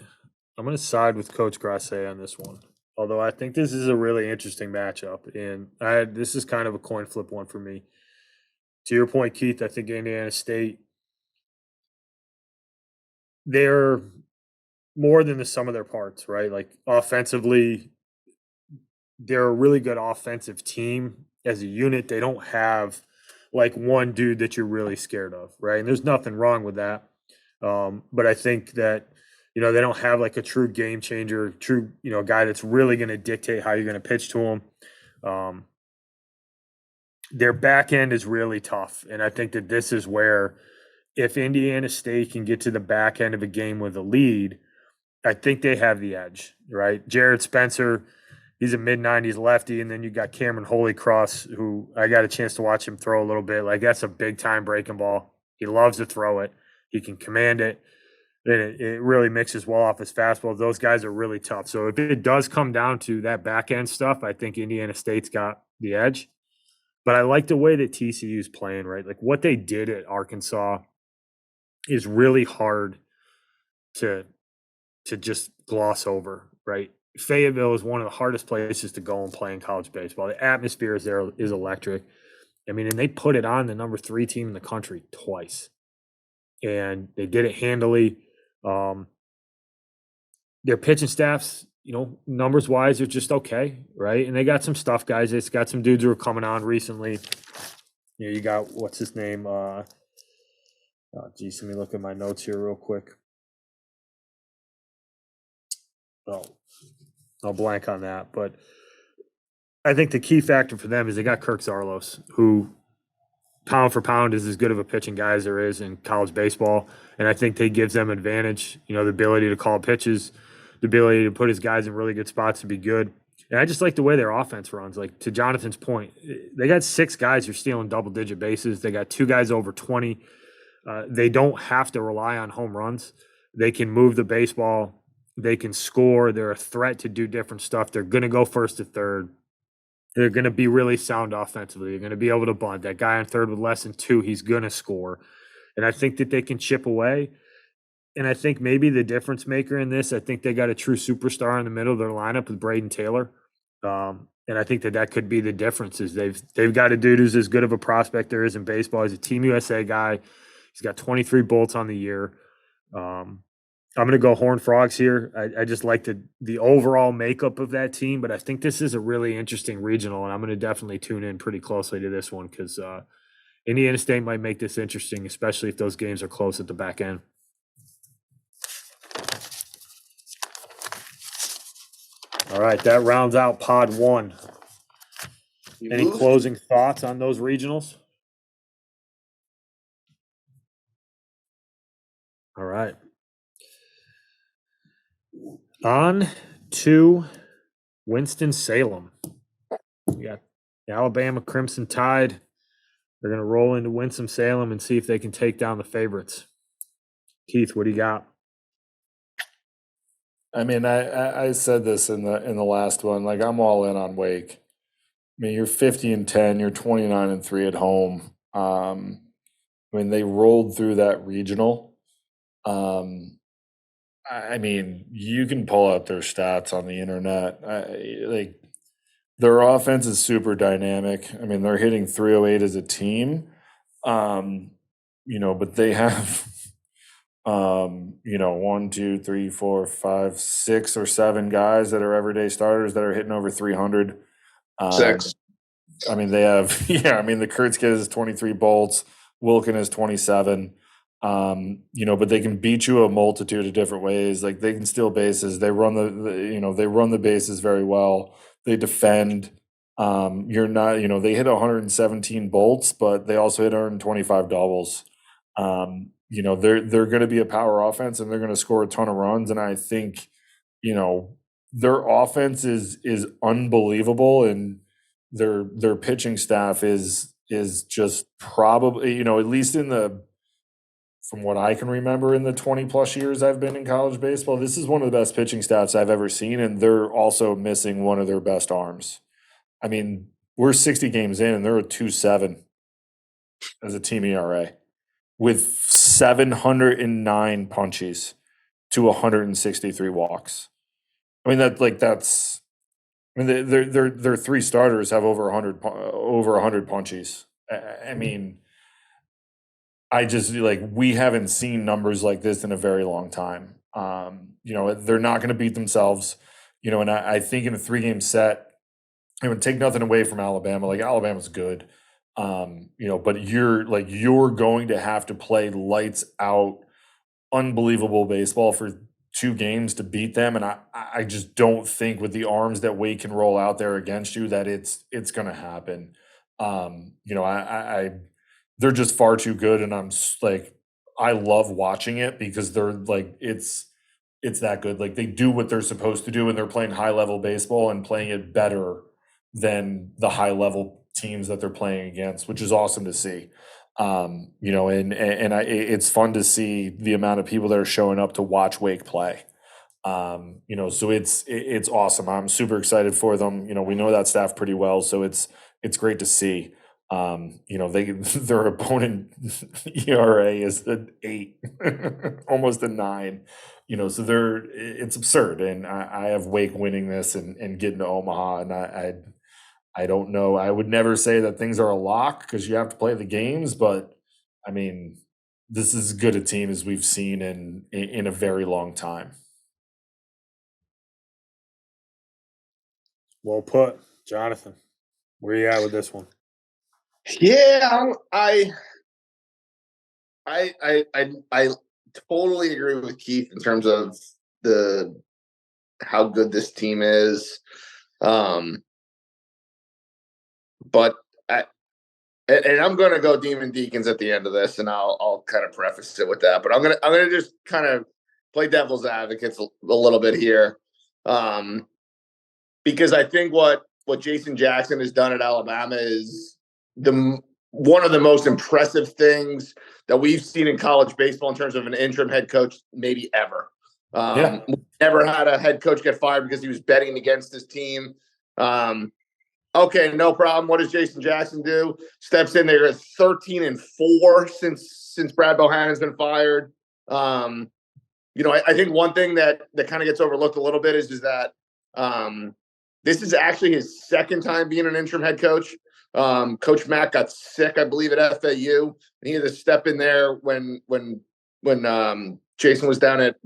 I'm going to side with Coach Grosse on this one, although I think this is a really interesting matchup, and this is kind of a coin flip one for me. To your point, Keith, I think Indiana State, they're more than the sum of their parts, right? Like, offensively, they're a really good offensive team as a unit. They don't have like one dude that you're really scared of, right? And there's nothing wrong with that. But I think that, they don't have like a true game changer, true, guy that's really going to dictate how you're going to pitch to him. Their back end is really tough. And I think that this is where, if Indiana State can get to the back end of a game with a lead, I think they have the edge, right? Jared Spencer, he's a mid-90s lefty, and then you got Cameron Holycross, who I got a chance to watch him throw a little bit. Like, that's a big-time breaking ball. He loves to throw it. He can command it. And it really mixes well off his fastball. Those guys are really tough. So if it does come down to that back-end stuff, I think Indiana State's got the edge. But I like the way that TCU's playing, right? Like, what they did at Arkansas is really hard to just gloss over, right? Fayetteville is one of the hardest places to go and play in college baseball. The atmosphere is there is electric. I mean, and they put it on the number 3 team in the country twice, and they did it handily. Their pitching staffs, numbers wise, are just okay, right? And they got some stuff guys. It's got some dudes who are coming on recently. You got, what's his name? Let me look at my notes here real quick. Oh, I'll blank on that. But I think the key factor for them is they got Kirk Zarlos, who pound for pound is as good of a pitching guy as there is in college baseball. And I think that gives them advantage, the ability to call pitches, the ability to put his guys in really good spots to be good. And I just like the way their offense runs. Like, to Jonathan's point, they got 6 guys who are stealing double-digit bases. They got 2 guys over 20. They don't have to rely on home runs. They can move the baseball. They can score. They're a threat to do different stuff. They're going to go first to third. They're going to be really sound offensively. They're going to be able to bunt. That guy on third with less than 2, he's going to score. And I think that they can chip away. And I think maybe the difference maker in this, I think they got a true superstar in the middle of their lineup with Braden Taylor. And I think that could be the difference. Is they've got a dude who's as good of a prospect there is in baseball. He's a Team USA guy. He's got 23 bolts on the year. I'm going to go Horned Frogs here. I just like the overall makeup of that team, but I think this is a really interesting regional, and I'm going to definitely tune in pretty closely to this one because Indiana State might make this interesting, especially if those games are close at the back end. All right, that rounds out Pod 1. Any closing thoughts on those regionals? All right. On to Winston-Salem. We got the Alabama Crimson Tide. They're going to roll into Winston-Salem and see if they can take down the favorites. Keith, what do you got? I mean, I said this in the last one. Like, I'm all in on Wake. I mean, you're 50-10. You're 29-3 at home. I mean, they rolled through that regional. I mean, you can pull out their stats on the internet. Like, their offense is super dynamic. I mean, they're hitting 308 as a team. But they have 1, 2, 3, 4, 5, 6 or 7 guys that are everyday starters that are hitting over 300. 6. I mean, they have, the Kurtz kid is 23 bolts. Wilkin is 27. But they can beat you a multitude of different ways. Like, they can steal bases. They run they run the bases very well. They defend. They hit 117 bolts, but they also hit 125 doubles. They're going to be a power offense and they're going to score a ton of runs. And I think, their offense is unbelievable, and their pitching staff is just probably, at least from what I can remember in the 20 plus years I've been in college baseball, this is one of the best pitching staffs I've ever seen. And they're also missing one of their best arms. I mean, we're 60 games in and they're a 2.7 as a team ERA with 709 punchies to 163 walks. I mean, their 3 starters have over 100 punchies. I mean, I just, like, we haven't seen numbers like this in a very long time. They're not going to beat themselves, and I think in a 3-game set, it would take nothing away from Alabama. Like, Alabama's good. But you're going to have to play lights out, unbelievable baseball for 2 games to beat them, and I just don't think with the arms that Wade can roll out there against you that it's going to happen. I they're just far too good, and I love watching it because they're like it's that good. Like they do what they're supposed to do, and they're playing high level baseball and playing it better than the high level teams that they're playing against, which is awesome to see. It's fun to see the amount of people that are showing up to watch Wake play. So it's awesome. I'm super excited for them. We know that staff pretty well, so it's great to see. Their opponent ERA is an 8, almost a 9. So it's absurd, and I have Wake winning this and getting to Omaha, and I don't know. I would never say that things are a lock because you have to play the games, but I mean, this is as good a team as we've seen in a very long time. Well put, Jonathan. Where you at with this one? Yeah, I totally agree with Keith in terms of how good this team is. But I'm going to go Demon Deacons at the end of this, and I'll kind of preface it with that. But I'm gonna just kind of play devil's advocates a little bit here, because I think what Jason Jackson has done at Alabama is one of the most impressive things that we've seen in college baseball in terms of an interim head coach, maybe ever. Never had a head coach get fired because he was betting against his team. Okay, no problem. What does Jason Jackson do? Steps in there at 13-4 since Brad Bohannon's been fired. I think one thing that kind of gets overlooked a little bit is that this is actually his second time being an interim head coach. Coach Mack got sick, I believe, at FAU, and he had to step in there when Jason was down at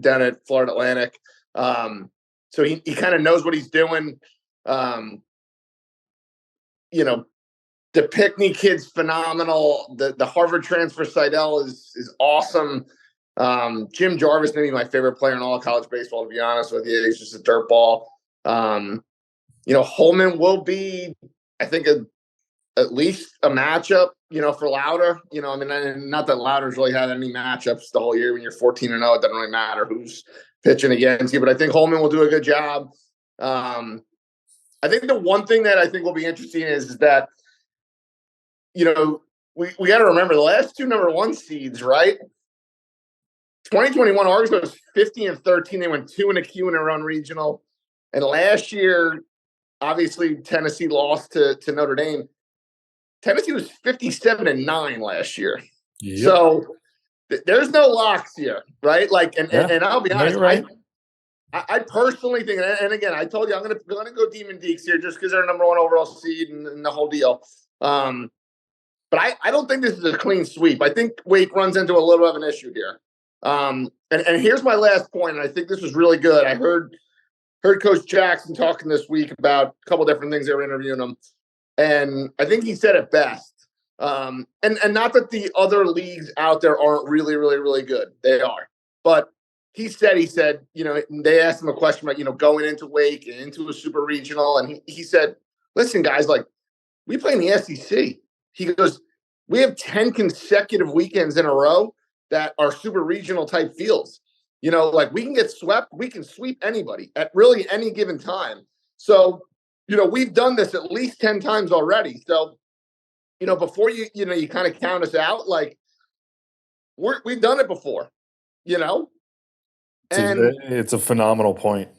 Florida Atlantic. So he kind of knows what he's doing. The Pickney kid's phenomenal. The Harvard transfer Seidel is awesome. Jim Jarvis may be my favorite player in all of college baseball, to be honest with you. He's just a dirt ball. Holman will be, I think, at least a matchup, for Lauder. Not that Lauder's really had any matchups the whole year. When you're 14-0, it doesn't really matter who's pitching against you. But I think Holman will do a good job. I think the one thing that I think will be interesting is that, we got to remember the last 2 number 1 seeds, right? 2021 Arkansas was 50-13. They went 2 in their own regional. And last year, obviously, Tennessee lost to Notre Dame. Tennessee was 57-9 last year. Yep. So there's no locks here, right? And I'll be honest, right. I personally think, and again, I told you I'm going to go Demon Deeks here just because they're number 1 overall seed and the whole deal. But I don't think this is a clean sweep. I think Wake runs into a little bit of an issue here. And here's my last point, and I think this was really good. I heard Coach Jackson talking this week about a couple different things. They were interviewing him, and I think he said it best. And not that the other leagues out there aren't really, really, really good. They are. But he said, they asked him a question about, going into Wake and into a super regional. And he said, listen, guys, we play in the SEC. He goes, we have 10 consecutive weekends in a row that are super regional type fields. We can get swept. We can sweep anybody at really any given time. So, we've done this at least 10 times already. So, before you kind of count us out, we've done it before, And it's a phenomenal point.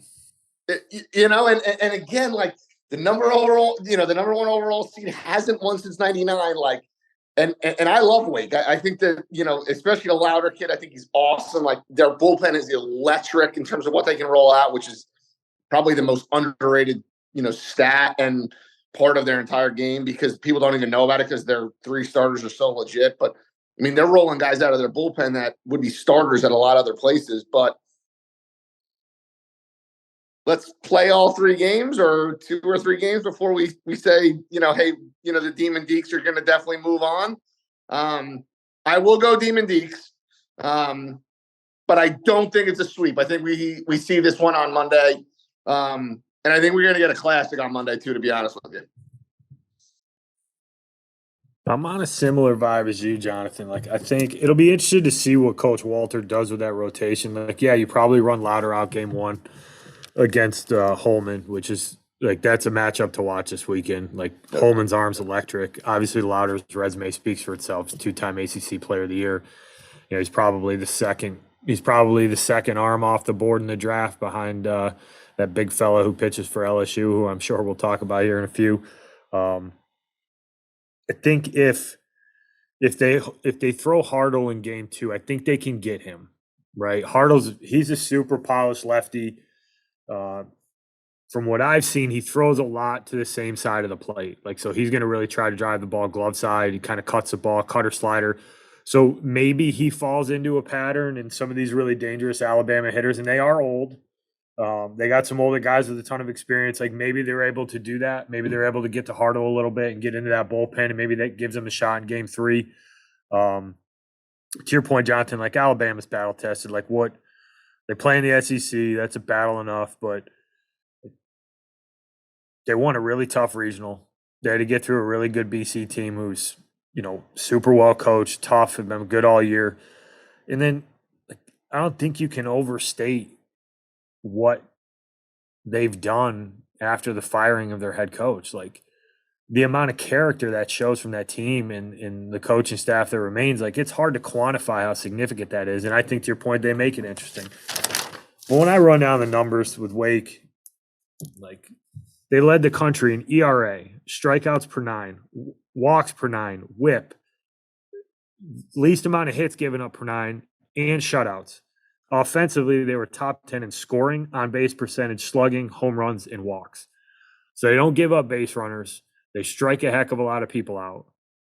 And again, the number 1 overall seed hasn't won since '99. And I love Wake. I think that, especially a Lauder kid, I think he's awesome. Their bullpen is electric in terms of what they can roll out, which is probably the most underrated, stat and part of their entire game because people don't even know about it because their 3 starters are so legit. But they're rolling guys out of their bullpen that would be starters at a lot of other places. But let's play all 3 games or 2 or 3 games before we say, hey, the Demon Deeks are going to definitely move on. I will go Demon Deeks, but I don't think it's a sweep. I think we see this one on Monday, and I think we're going to get a classic on Monday too, to be honest with you. I'm on a similar vibe as you, Jonathan. Like, I think it'll be interesting to see what Coach Walter does with that rotation. Like, yeah, you probably run Louder out game 1 against Holman, which is like that's a matchup to watch this weekend. Like Holman's arm's electric. Obviously, Louder's resume speaks for itself. He's 2-time ACC Player of the Year. He's probably the second. He's probably the second arm off the board in the draft behind that big fella who pitches for LSU, who I'm sure we'll talk about here in a few. I think if they throw Hartle in game 2, I think they can get him right. He's a super polished lefty. From what I've seen, he throws a lot to the same side of the plate. Like, so he's going to really try to drive the ball glove side. He kind of cuts the ball, cutter slider. So maybe he falls into a pattern and some of these really dangerous Alabama hitters, and they are old. They got some older guys with a ton of experience. Like maybe they're able to do that. Maybe they're able to get to Hartle a little bit and get into that bullpen, and maybe that gives them a shot in game 3. To your point, Jonathan, like Alabama's battle tested. Like what they play in the SEC, that's a battle enough, but they won a really tough regional. They had to get through a really good BC team who's, super well coached, tough, have been good all year. And then I don't think you can overstate what they've done after the firing of their head coach. Like the amount of character that shows from that team and the coaching staff that remains, like it's hard to quantify how significant that is. And I think to your point, they make it interesting. But when I run down the numbers with Wake, like they led the country in ERA, strikeouts per 9, walks per 9, whip, least amount of hits given up per 9, and shutouts. Offensively, they were top 10 in scoring, on-base percentage, slugging, home runs, and walks. So they don't give up base runners. They strike a heck of a lot of people out.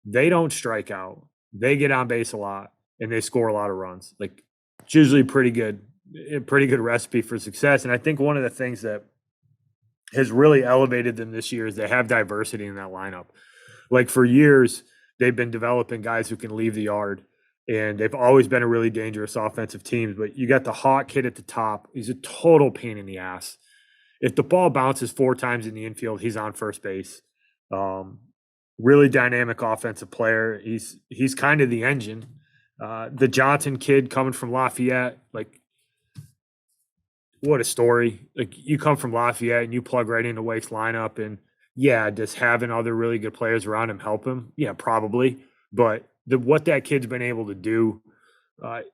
They don't strike out. They get on base a lot, and they score a lot of runs. Like, it's usually a pretty good recipe for success. And I think one of the things that has really elevated them this year is they have diversity in that lineup. Like for years, they've been developing guys who can leave the yard, and they've always been a really dangerous offensive team. But you got the Hawk kid at the top. He's a total pain in the ass. If the ball bounces 4 times in the infield, he's on first base. Really dynamic offensive player. He's kind of the engine. The Johnson kid coming from Lafayette, like what a story. Like you come from Lafayette and you plug right into Wake's lineup, and yeah, does having other really good players around him help him? Yeah, probably. But what that kid's been able to do,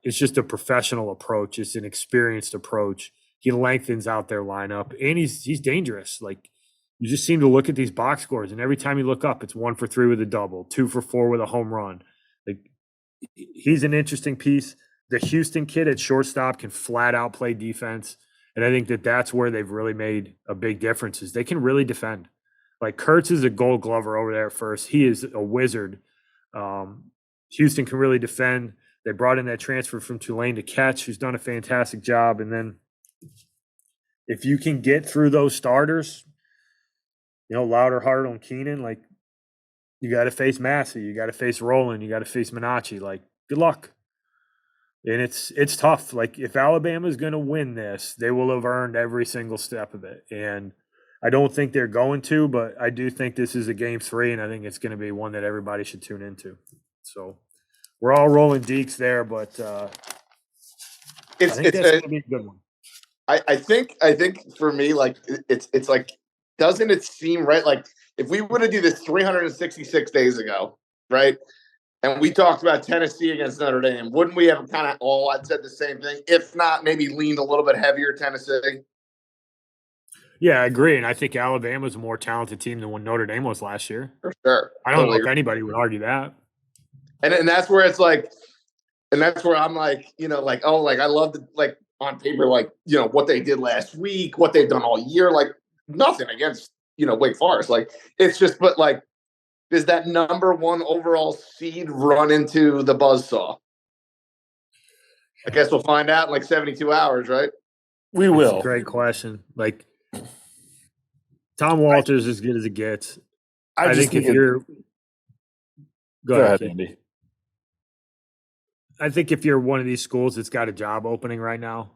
it's just a professional approach. It's an experienced approach. He lengthens out their lineup, and he's dangerous. Like you just seem to look at these box scores, and every time you look up, it's 1 for 3 with a double, 2 for 4 with a home run. Like he's an interesting piece. The Houston kid at shortstop can flat out play defense, and I think that's where they've really made a big difference. Is they can really defend. Like Kurtz is a Gold Glover over there at first. He is a wizard. Houston can really defend. They brought in that transfer from Tulane to catch, who's done a fantastic job. And then if you can get through those starters, Louder, Hartle, and Keenan, like you got to face Massey, you got to face Rowland, you got to face Minacci. Like good luck. And it's tough. Like if Alabama's going to win this, they will have earned every single step of it. And I don't think they're going to, but I do think this is a game 3, and I think it's going to be one that everybody should tune into. So we're all rolling Deeks there, but it's going to be a good one. I think for me, like it's like, doesn't it seem right? Like if we were to do this 366 days ago, right? And we talked about Tennessee against Notre Dame, wouldn't we have kind of all said the same thing? If not, maybe leaned a little bit heavier Tennessee. Yeah, I agree. And I think Alabama's a more talented team than when Notre Dame was last year. For sure. I don't know if anybody would argue that. And that's where it's like, and that's where I'm like, like, oh, like I love the, like on paper, like, what they did last week, what they've done all year, like nothing against, Wake Forest. Like it's just, but like, does that number 1 overall seed run into the buzzsaw? I guess we'll find out in like 72 hours, right? We will. That's a great question. Like, Tom Walter's as good as it gets. I just think if you're go ahead, Keith. Andy. I think if you're one of these schools that's got a job opening right now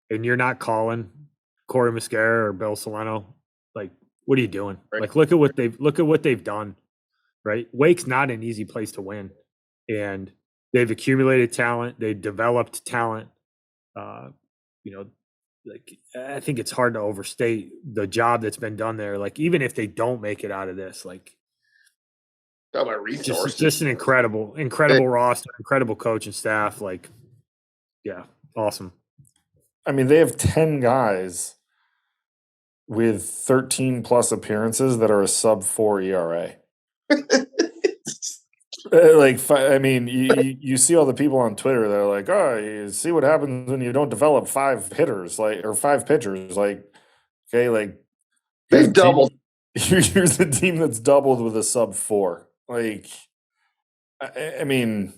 and you're not calling Corey Muscara or Bill Soleno, like, what are you doing? Right. Like, look at what they've done, right? Wake's not an easy place to win. And they've accumulated talent, they've developed talent. You know, like, I think it's hard to overstate the job that's been done there. Like, even if they don't make it out of this, like, Talk about resources. just an incredible roster, incredible coaching staff. Like, yeah, awesome. I mean, they have 10 guys with 13 plus appearances that are a sub 4 ERA. I mean, you see all the people on Twitter that are like, oh, you see what happens when you don't develop 5 hitters, or 5 pitchers. Like, okay, like They've doubled. Here's the team that's doubled with a sub 4. Like, I mean,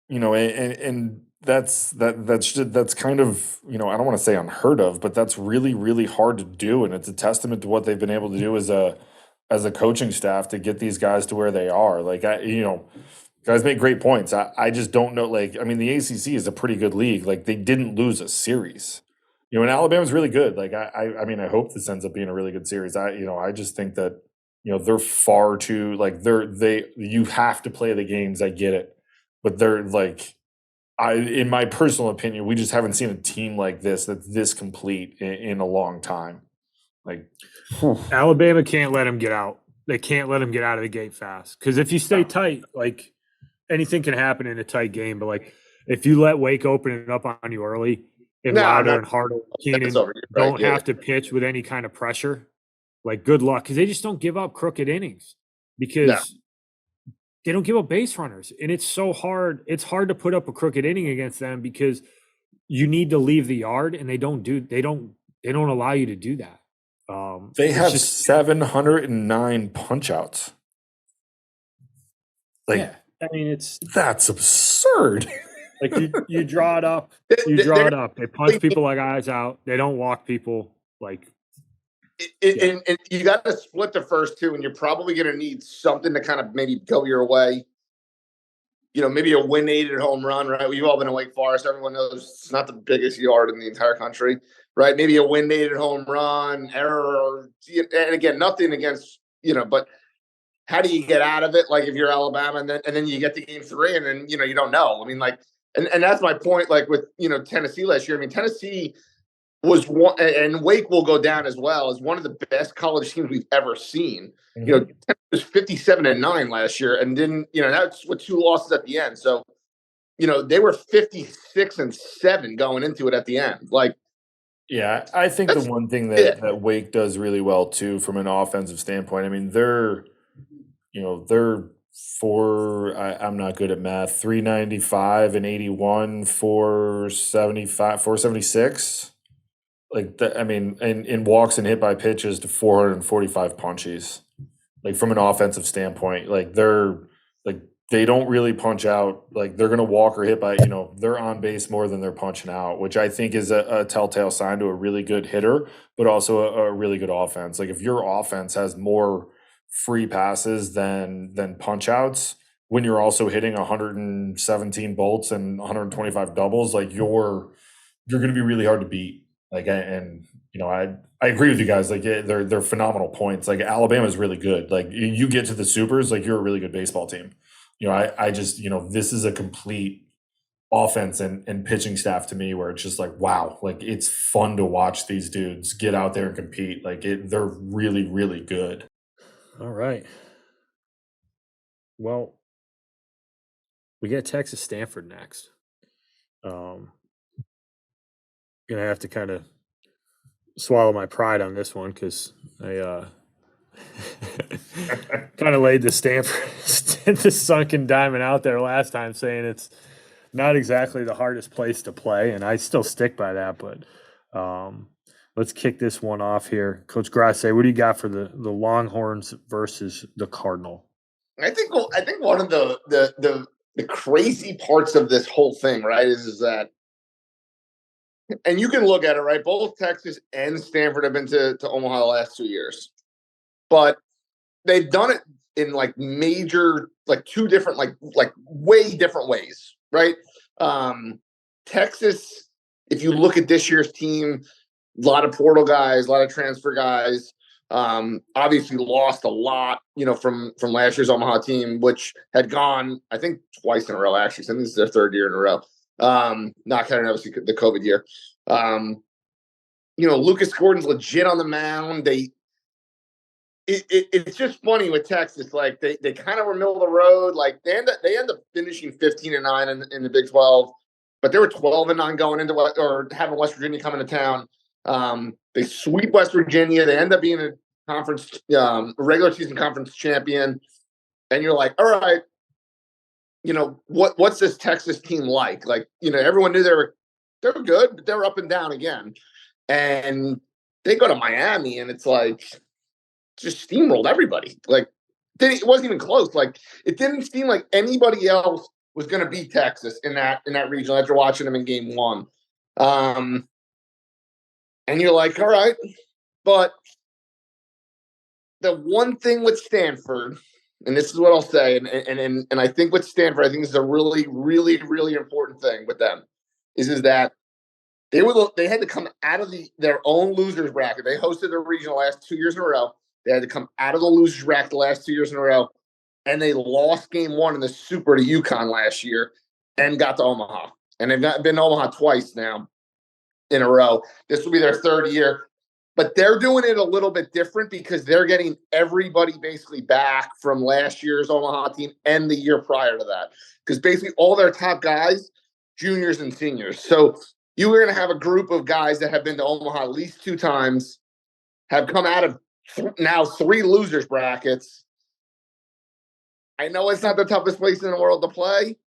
and that's kind of, I don't want to say unheard of, but that's really, really hard to do. And it's a testament to what they've been able to do as a coaching staff to get these guys to where they are. Like, guys make great points. I just don't know. Like, I mean, the ACC is a pretty good league. Like, they didn't lose a series, and Alabama's really good. Like, I mean, I hope this ends up being a really good series. I just think that, they're far too, like, you have to play the games. I get it. But they're like, in my personal opinion, we just haven't seen a team like this that's this complete in a long time. Like, Alabama can't let them get out. They can't let them get out of the gate fast. Because if you stay tight, like, anything can happen in a tight game. But, like, if you let Wake open it up on you early, and Louder and Harder Keenan don't have to pitch with any kind of pressure, like, good luck. Because they just don't give up crooked innings. Because they don't give up base runners. And it's so hard. It's hard to put up a crooked inning against them because you need to leave the yard, and they don't allow you to do that. They have 709 punch outs. Like, yeah, I mean, that's absurd. Like, you draw it up. You draw it up. They punch people like eyes out. They don't walk people. Like, and you got to split the first two, and you're probably going to need something to kind of maybe go your way. Maybe a wind-aided home run, right? We've all been in Wake Forest. Everyone knows it's not the biggest yard in the entire country, right? Maybe a wind-aided home run, error, and again, nothing against, but how do you get out of it? Like, if you're Alabama, and then you get to game 3, and then, you don't know. I mean, like, and that's my point, like, with, Tennessee last year. I mean, Tennessee was one, and Wake will go down as well, as one of the best college teams we've ever seen. Mm-hmm. Tennessee was 57-9 last year, and didn't, that's with 2 losses at the end. So, they were 56-7 going into it at the end. Like, yeah, I think the one thing that Wake does really well too, from an offensive standpoint, I mean, they're I'm not good at math, 395 and 81, 475, 476. Like, I mean, in walks and hit by pitches to 445 punchies. Like, from an offensive standpoint, like, they don't really punch out. Like, they're going to walk or hit by, they're on base more than they're punching out, which I think is a telltale sign to a really good hitter, but also a really good offense. Like, if your offense has more free passes than punch outs, when you're also hitting 117 bolts and 125 doubles, like, you're going to be really hard to beat. Like, I agree with you guys. Like, they're phenomenal points. Like, Alabama's really good. Like, you get to the supers, like, you're a really good baseball team. I just, this is a complete offense and pitching staff to me, where it's just like, wow, like, it's fun to watch these dudes get out there and compete. Like, they're really, really good. All right. Well, we get Texas Stanford next. Gonna have to kind of swallow my pride on this one, because I kind of laid the Stanford the sunken diamond out there last time, saying it's not exactly the hardest place to play, and I still stick by that. But let's kick this one off here. Coach Grosse, what do you got for the Longhorns versus the Cardinal? I think one of the crazy parts of this whole thing, right, is that and you can look at it, right? Both Texas and Stanford have been to Omaha the last 2 years, but they've done it in like major, like two different, like way different ways, right? Texas, if you look at this year's team, a lot of portal guys, a lot of transfer guys. Obviously lost a lot, from last year's Omaha team, which had gone, I think, twice in a row, actually. So I think this is their third year in a row. Not counting, obviously, the COVID year. Lucas Gordon's legit on the mound. It's just funny with Texas. Like they kind of were middle of the road. Like they end up finishing 15-9 in the Big 12, but they were 12-9 going into or having West Virginia coming to town. They sweep West Virginia. They end up being a conference regular season conference champion, and you're like, all right, what's this Texas team like? Like, everyone knew they were good, but they were up and down again, and they go to Miami, and it's like just steamrolled everybody. Like, it wasn't even close. Like, it didn't seem like anybody else was going to beat Texas in that region after watching them in game one. And you're like, all right, but the one thing with Stanford, and this is what I'll say, and I think with Stanford, I think this is a really, really, really important thing with them, is that they had to come out of their own losers bracket. They hosted the regional last 2 years in a row. They had to come out of the losers bracket the last 2 years in a row, and they lost game one in the Super to UConn last year and got to Omaha. And they've been to Omaha twice now in a row. This will be their third year. But they're doing it a little bit different because they're getting everybody basically back from last year's Omaha team and the year prior to that. Because basically all their top guys, juniors and seniors. So you were going to have a group of guys that have been to Omaha at least 2 times, have come out of now 3 losers brackets. I know it's not the toughest place in the world to play,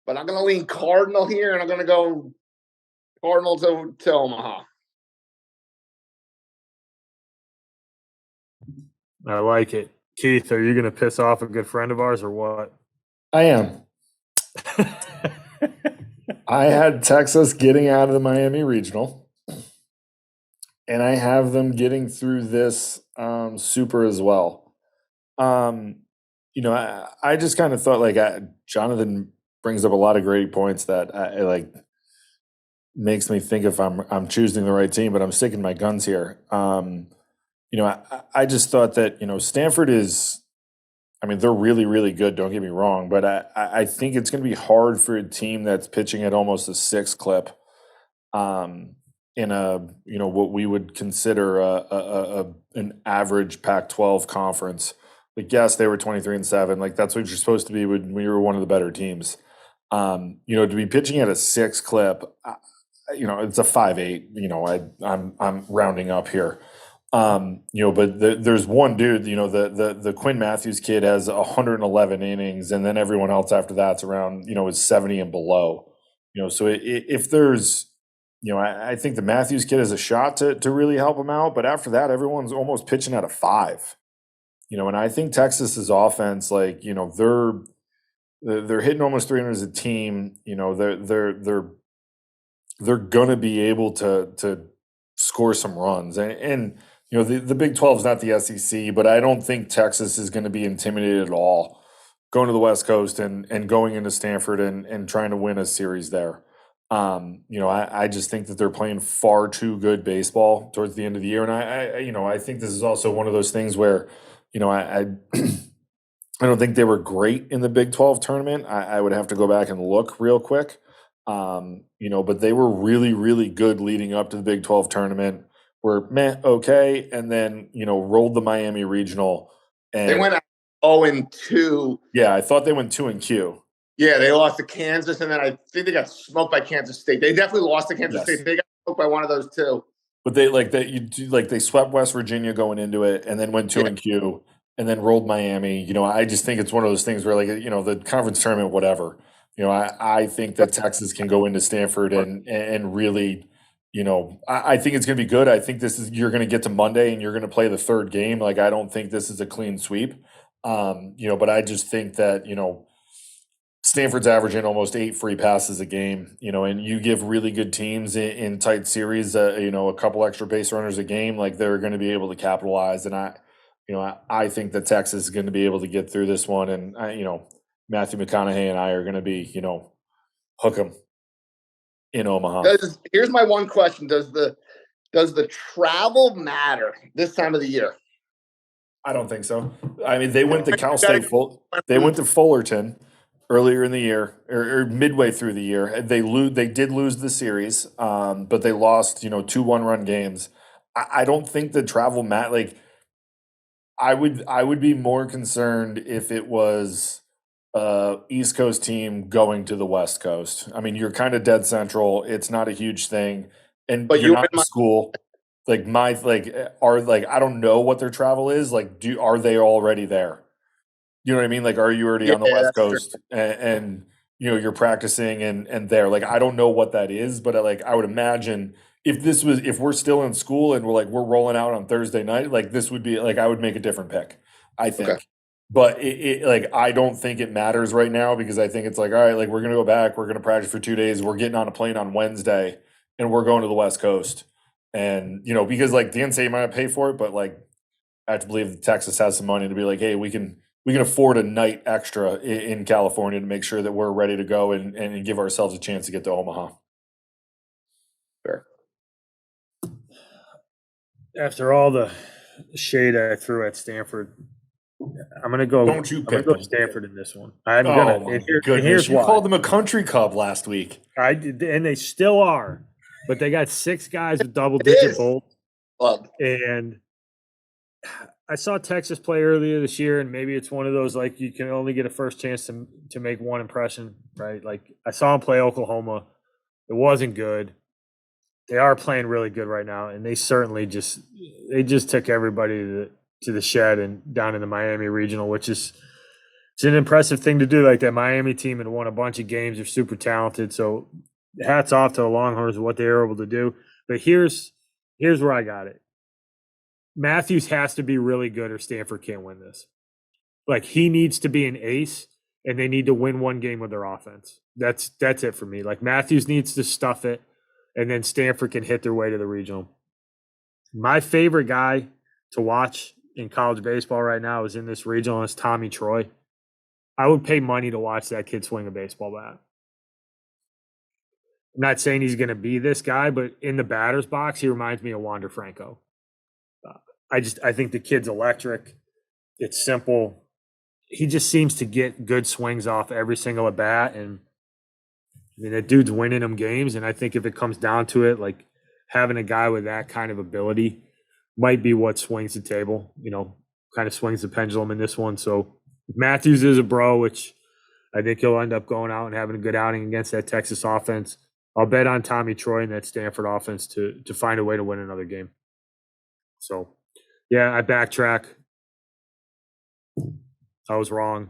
but I'm going to lean Cardinal here, and I'm going to go Cardinal to Omaha. I like it. Keith, are you going to piss off a good friend of ours or what? I am. I had Texas getting out of the Miami Regional, and I have them getting through this Super as well. I just kind of thought Jonathan brings up a lot of great points that I makes me think if I'm choosing the right team, but I'm sticking my guns here. I just thought that Stanford is. I mean, they're really, really good. Don't get me wrong, but I think it's going to be hard for a team that's pitching at almost a 6 clip, in what we would consider an average Pac-12 conference. Like, yes, they were 23-7. Like, that's what you're supposed to be when we were one of the better teams. To be pitching at a 6 clip, it's a 5.8. I'm rounding up here. But there's one dude, the Quinn Matthews kid has 111 innings, and then everyone else after that's around, is 70 and below. So if there's, I think the Matthews kid has a shot to really help him out, but after that, everyone's almost pitching at a 5. And I think Texas's offense, they're hitting almost 300 as a team. They're gonna be able to score some runs, and the Big 12 is not the SEC, but I don't think Texas is going to be intimidated at all going to the West Coast and going into Stanford and trying to win a series there. I just think that they're playing far too good baseball towards the end of the year, and I think this is also one of those things where I I don't think they were great in the Big 12 tournament. I would have to go back and look real quick, but they were really, really good leading up to the Big 12 tournament. Were okay, and then rolled the Miami Regional. And they went 0-2. Yeah, I thought they went 2 in Q. Yeah, they lost to Kansas, and then I think they got smoked by Kansas State. They definitely lost to Kansas State. They got smoked by one of those two. But they swept West Virginia going into it, and then went 2 in Q, and then rolled Miami. I just think it's one of those things where the conference tournament, whatever. I think that Texas can go into Stanford and really. I think it's going to be good. I think you're going to get to Monday and you're going to play the third game. Like, I don't think this is a clean sweep. But I just think that, Stanford's averaging almost 8 free passes a game, and you give really good teams in tight series, a couple extra base runners a game, like they're going to be able to capitalize. And I think that Texas is going to be able to get through this one. And Matthew McConaughey and I are going to be, hook 'em in Omaha. Here's my one question: Does the travel matter this time of the year? I don't think so. I mean, they went to Cal State. They went to Fullerton earlier in the year, or midway through the year. They did lose the series, but they lost 2 1-run games. I don't think the travel like I would be more concerned if it was East Coast team going to the West Coast. I mean, you're kind of dead central. It's not a huge thing, and But you're not in school. I don't know what their travel is. Like, are they already there? You know what I mean? Like, are you already on the West Coast and you're practicing and there? Like, I don't know what that is, but I would imagine if we're still in school and we're rolling out on Thursday night, like this would be like I would make a different pick, I think. Okay. But I don't think it matters right now because I think it's like, all right, like we're gonna go back, we're gonna practice for 2 days, we're getting on a plane on Wednesday, and we're going to the West Coast. And because like the NCAA might not pay for it, but like I have to believe that Texas has some money to be like, hey, we can afford a night extra in California to make sure that we're ready to go and give ourselves a chance to get to Omaha. Fair. After all the shade I threw at Stanford, I'm gonna go. Don't you pick them. Stanford in this one. I'm gonna. And here's you why. Called them a country club last week. I did, and they still are. But they got 6 guys with double-digit bolts. And I saw Texas play earlier this year, and maybe it's one of those, like, you can only get a first chance to make one impression, right? Like, I saw them play Oklahoma. It wasn't good. They are playing really good right now, and they certainly just took everybody to the shed and down in the Miami Regional, which is it's an impressive thing to do. Like, that Miami team had won a bunch of games. They're super talented, so hats off to the Longhorns and what they were able to do. But here's where I got it. Matthews has to be really good or Stanford can't win this. Like, he needs to be an ace, and they need to win one game with their offense. That's it for me. Like, Matthews needs to stuff it, and then Stanford can hit their way to the regional. My favorite guy to watch in college baseball right now is in this regional, and it's Tommy Troy. I would pay money to watch that kid swing a baseball bat. I'm not saying he's going to be this guy, but in the batter's box, he reminds me of Wander Franco. I think the kid's electric. It's simple. He just seems to get good swings off every single at bat, and I mean, that dude's winning them games. And I think if it comes down to it, like having a guy with that kind of ability might be what swings the table. Kind of swings the pendulum in this one. So Matthews is a bro, which I think he'll end up going out and having a good outing against that Texas offense. I'll bet on Tommy Troy and that Stanford offense to find a way to win another game. So, yeah, I backtrack. I was wrong.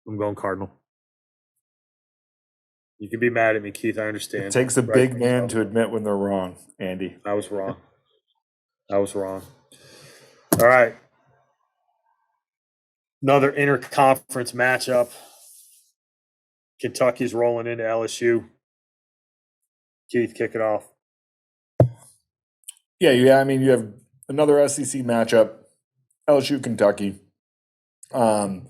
I'm going Cardinal. You can be mad at me, Keith. I understand. It takes a big man to admit when they're wrong, Andy. I was wrong. All right. Another interconference matchup. Kentucky's rolling into LSU. Keith, kick it off. Yeah. I mean, you have another SEC matchup, LSU, Kentucky. I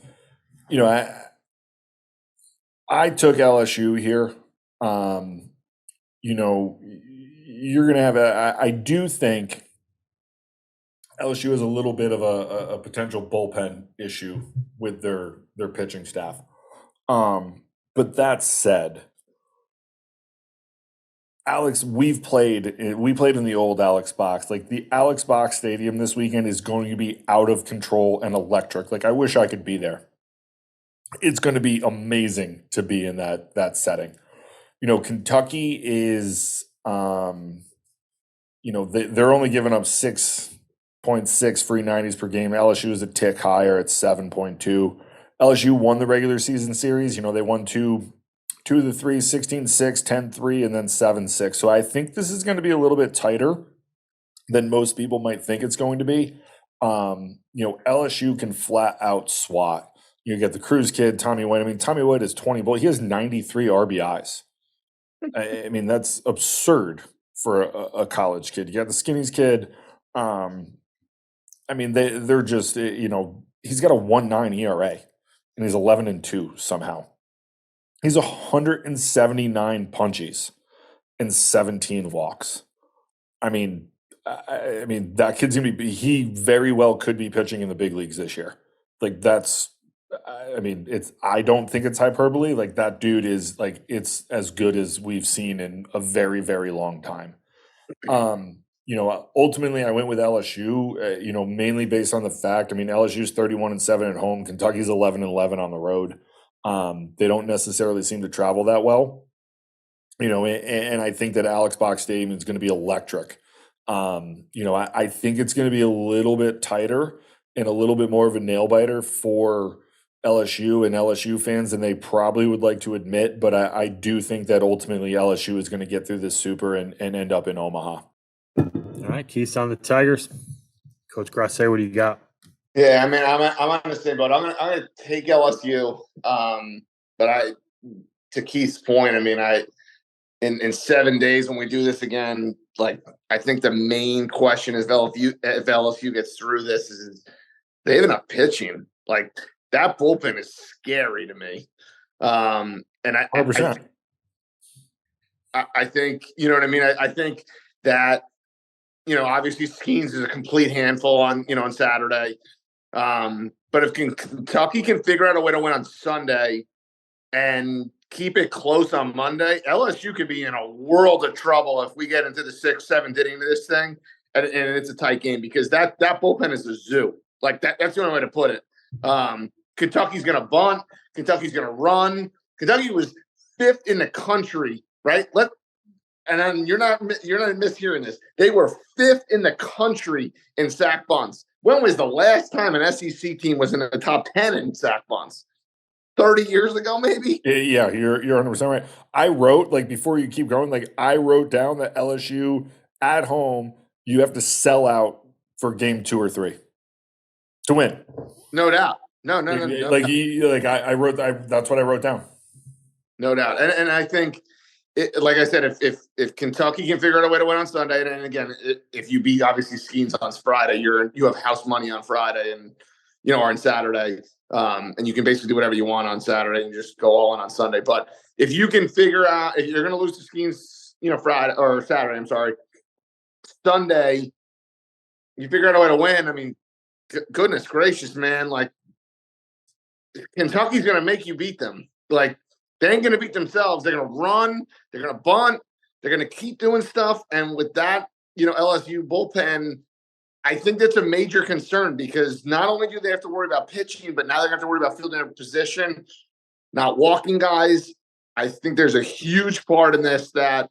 took LSU here. You're going to have I do think LSU has a little bit of a potential bullpen issue with their pitching staff. But that said, Alex, we played in the old Alex Box. Like, the Alex Box Stadium this weekend is going to be out of control and electric. Like, I wish I could be there. It's going to be amazing to be in that setting. Kentucky is, they're only giving up 6.6 free 90s per game. LSU is a tick higher at 7.2. LSU won the regular season series. They won two of the three, 16-6, 10-3, and then 7-6. So I think this is going to be a little bit tighter than most people might think it's going to be. LSU can flat out swat. You get the Cruz kid, Tommy White. I mean, Tommy White is 20 he has 93 RBIs. I mean, that's absurd for a college kid. You got the Skinnies kid. I mean, they're just, he's got a 1.9 ERA and he's 11-2 somehow. He's 179 punchies and 17 walks. I mean, that kid's gonna he very well could be pitching in the big leagues this year. Like I don't think it's hyperbole. Like that dude is it's as good as we've seen in a very, very long time. Ultimately I went with LSU, mainly based on the fact, LSU's 31-7 at home. Kentucky's 11-11 on the road. They don't necessarily seem to travel that well. And I think that Alex Box Stadium is going to be electric. I think it's going to be a little bit tighter and a little bit more of a nail biter for LSU and LSU fans than they probably would like to admit. But I do think that ultimately LSU is going to get through this super and end up in Omaha. All right, Keith's on the Tigers. Coach Grosse, what do you got? Yeah, I'm on the same boat. I'm gonna take LSU. But to Keith's point, in 7 days when we do this again, I think the main question is if LSU gets through this is they have enough pitching. Like that bullpen is scary to me. And 100%. I think, you know what I mean? I think that, obviously Skeens is a complete handful on Saturday. But if Kentucky can figure out a way to win on Sunday and keep it close on Monday, LSU could be in a world of trouble if we get into the 6th, 7th inning of this thing, and it's a tight game because that bullpen is a zoo. Like that's the only way to put it. Kentucky's going to bunt. Kentucky's going to run. Kentucky was 5th in the country, right? And then you're not mishearing this. They were 5th in the country in sack bunts. When was the last time an SEC team was in the top 10 in sack bunts? 30 years ago, maybe? Yeah, you're 100% right. I wrote, before you keep going, I wrote down that LSU at home, you have to sell out for game 2 or 3 to win. No doubt. No. I wrote, that's what I wrote down. No doubt. And I think, like I said, if Kentucky can figure out a way to win on Sunday, and again, if you beat obviously Skeens on Friday, you have house money on Friday and, or on Saturday. And you can basically do whatever you want on Saturday and just go all in on Sunday. But if you can figure out if you're going to lose to Skeens, Friday or Saturday, I'm sorry, Sunday, you figure out a way to win. Goodness gracious, man! Kentucky's going to make you beat them. They ain't going to beat themselves. They're going to run. They're going to bunt. They're going to keep doing stuff. And with that, LSU bullpen, I think that's a major concern because not only do they have to worry about pitching, but now they're going to have to worry about fielding a position, not walking guys. I think there's a huge part in this that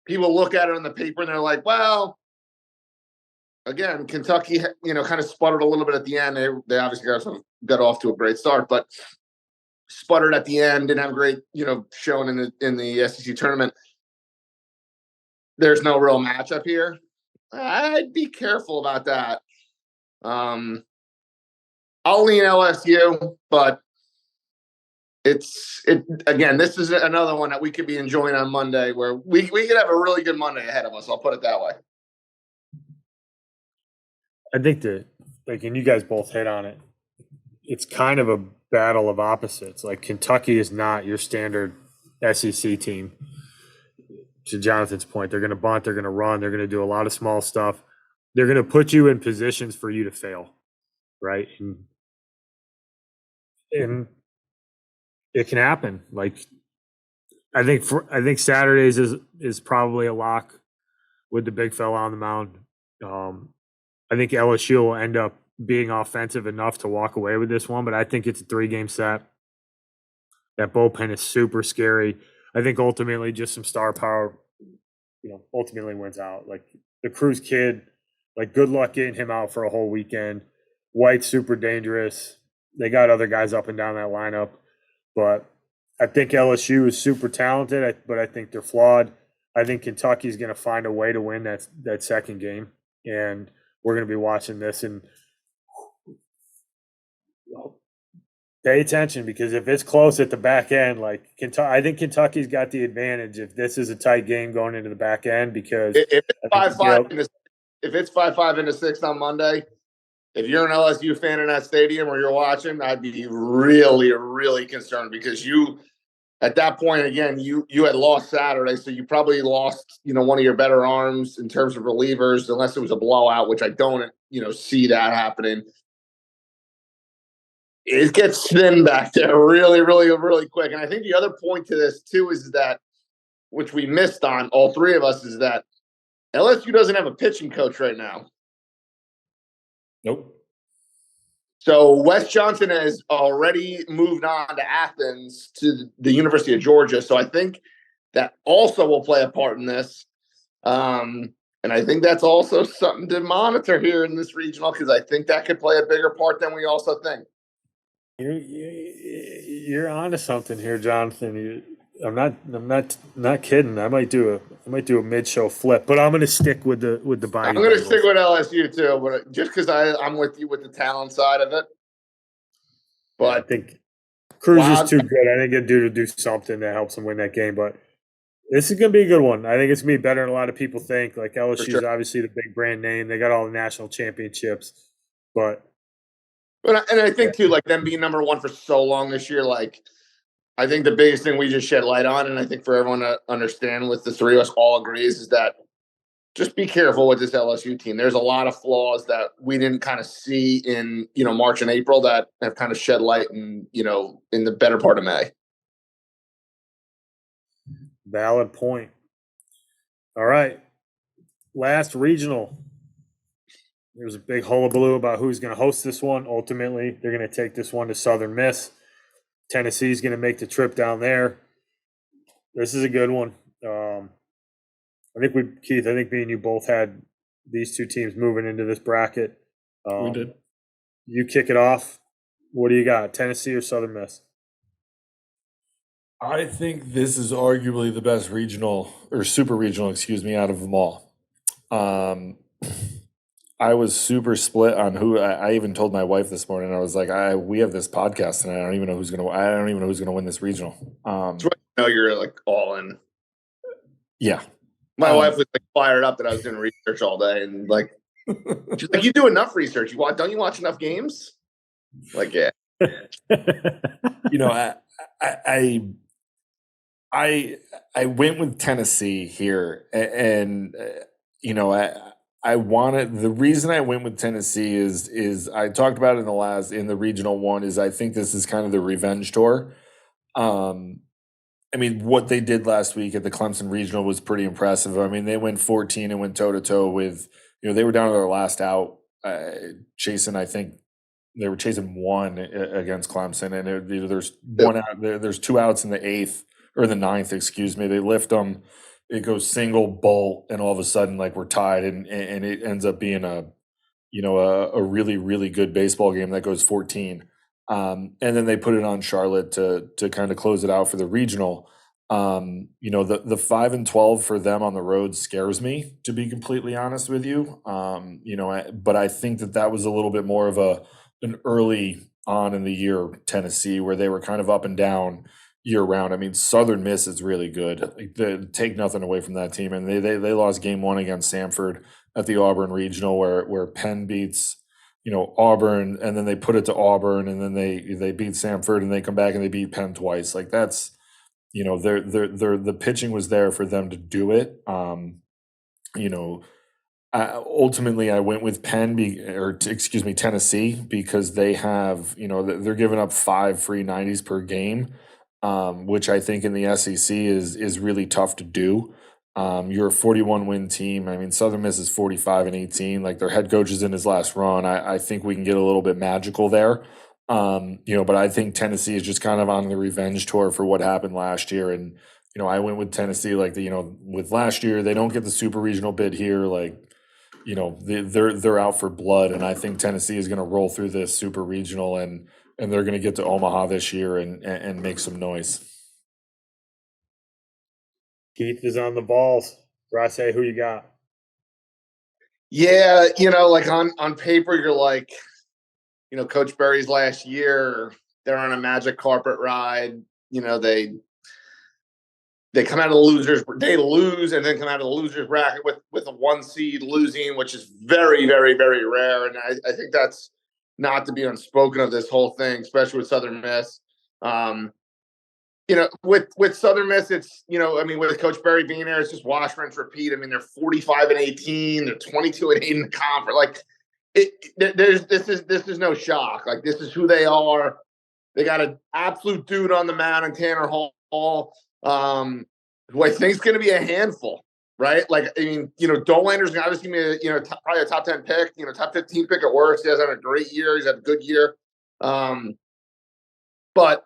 people look at it on the paper and they're like, well, again, Kentucky, kind of sputtered a little bit at the end. They obviously got off to a great start, but sputtered at the end, didn't have a great, showing in the SEC tournament. There's no real matchup here. I'd be careful about that. I'll lean LSU, but again, this is another one that we could be enjoying on Monday where we could have a really good Monday ahead of us. I'll put it that way. I think and you guys both hit on it. It's kind of a battle of opposites. Kentucky is not your standard SEC team. To Jonathan's point, they're going to bunt, they're going to run, they're going to do a lot of small stuff. They're going to put you in positions for you to fail, right? And it can happen. I think Saturdays is probably a lock with the big fella on the mound. I think LSU will end up being offensive enough to walk away with this one, but I think it's a 3-game set. That bullpen is super scary. I think ultimately just some star power, ultimately wins out. The Cruz kid, good luck getting him out for a whole weekend. White's super dangerous. They got other guys up and down that lineup, but I think LSU is super talented, but I think they're flawed. I think Kentucky's going to find a way to win that second game, and we're going to be watching this and Pay attention because if it's close at the back end, like Kentucky, I think Kentucky's got the advantage if this is a tight game going into the back end because If it's I think 5-5 if it's 5-5 into 6 on Monday, if you're an LSU fan in that stadium or you're watching, I'd be really, really concerned because you, at that point, again, you had lost Saturday, so you probably lost, one of your better arms in terms of relievers, unless it was a blowout, which I don't, see that happening. It gets thin back there really, really, really quick. And I think the other point to this too is that, which we missed on, all three of us, is that LSU doesn't have a pitching coach right now. Nope. So Wes Johnson has already moved on to Athens to the University of Georgia. So I think that also will play a part in this. And I think that's also something to monitor here in this regional because I think that could play a bigger part than we also think. You're onto something here, Jonathan. I'm not kidding. I might do a mid-show flip, but I'm going to stick with the Bayou. I'm going to stick with LSU too, but just because I'm with you with the talent side of it. But I think Cruz is too good. I think he'll do something that helps him win that game. But this is going to be a good one. I think it's going to be better than a lot of people think. Like LSU is obviously the big brand name. They got all the national championships, but I think too, like them being number one for so long this year, like I think the biggest thing we just shed light on, and I think for everyone to understand, with the three of us all agrees, is that just be careful with this LSU team. There's a lot of flaws that we didn't kind of see in March and April that have kind of shed light in in the better part of May. Valid point. All right, last regional. There was a big hullabaloo about who's going to host this one. Ultimately, they're going to take this one to Southern Miss. Tennessee's going to make the trip down there. This is a good one. I think Keith, I think me and you both had these two teams moving into this bracket. We did. You kick it off. What do you got, Tennessee or Southern Miss? I think this is arguably the best regional or super regional, out of them all. I was super split on who. I even told my wife this morning. I was like, "We have this podcast, and I don't even know who's gonna win this regional." That's right. You're like all in. Yeah, my wife was like fired up that I was doing research all day, and like she's like, "You do enough research. Don't you watch enough games?" Like, yeah. I went with Tennessee here, and I wanted, the reason I went with Tennessee is I talked about it in the regional one, is I think this is kind of the revenge tour. I mean, what they did last week at the Clemson regional was pretty impressive. I mean, they went 14 and went toe to toe with, they were down to their last out, chasing, I think they were chasing one against Clemson, and there's one out, there's 2 outs in the 8th or the 9th, excuse me. They lift them. It goes single bolt, and all of a sudden, like, we're tied, and it ends up being a really, really good baseball game that goes 14. And then they put it on Charlotte to kind of close it out for the regional. The 5-12 for them on the road scares me, to be completely honest with you. But I think that was a little bit more of an early on in the year Tennessee, where they were kind of up and down year round. I mean, Southern Miss is really good. Like, they take nothing away from that team, and they lost game 1 against Samford at the Auburn Regional, where Penn beats Auburn, and then they put it to Auburn, and then they beat Samford, and they come back and they beat Penn twice. Like, that's the pitching was there for them to do it. Ultimately, I went with Tennessee, because they have, they're giving up 5 free 90s per game, which I think in the SEC is really tough to do. You're a 41 win team. I mean, Southern Miss is 45-18. Like, their head coach is in his last run. I think we can get a little bit magical there. But I think Tennessee is just kind of on the revenge tour for what happened last year. And, I went with Tennessee, like, with last year, they don't get the super regional bid here. Like, they're out for blood. And I think Tennessee is going to roll through this super regional, and they're going to get to Omaha this year and make some noise. Keith is on the balls. Grosse, who you got? Yeah, like on paper, you're like, Coach Berry's last year, they're on a magic carpet ride. You know, they come out of the losers, they lose, and then come out of the losers bracket with a 1 seed losing, which is very, very, very rare. And I think that's not to be unspoken of this whole thing, especially with Southern Miss. You know, with Southern Miss, it's, you know, I mean, with Coach Berry being there, it's just wash, rinse, repeat. I mean, they're 45-18, they're 22-8 in the conference. Like, this is no shock. Like, this is who they are. They got an absolute dude on the mound in Tanner Hall, who I think is going to be a handful, right? Like, I mean, you know, Dolander's obviously going to be, probably a top 10 pick, top 15 pick at worst. He has had a great year. He's had a good year. But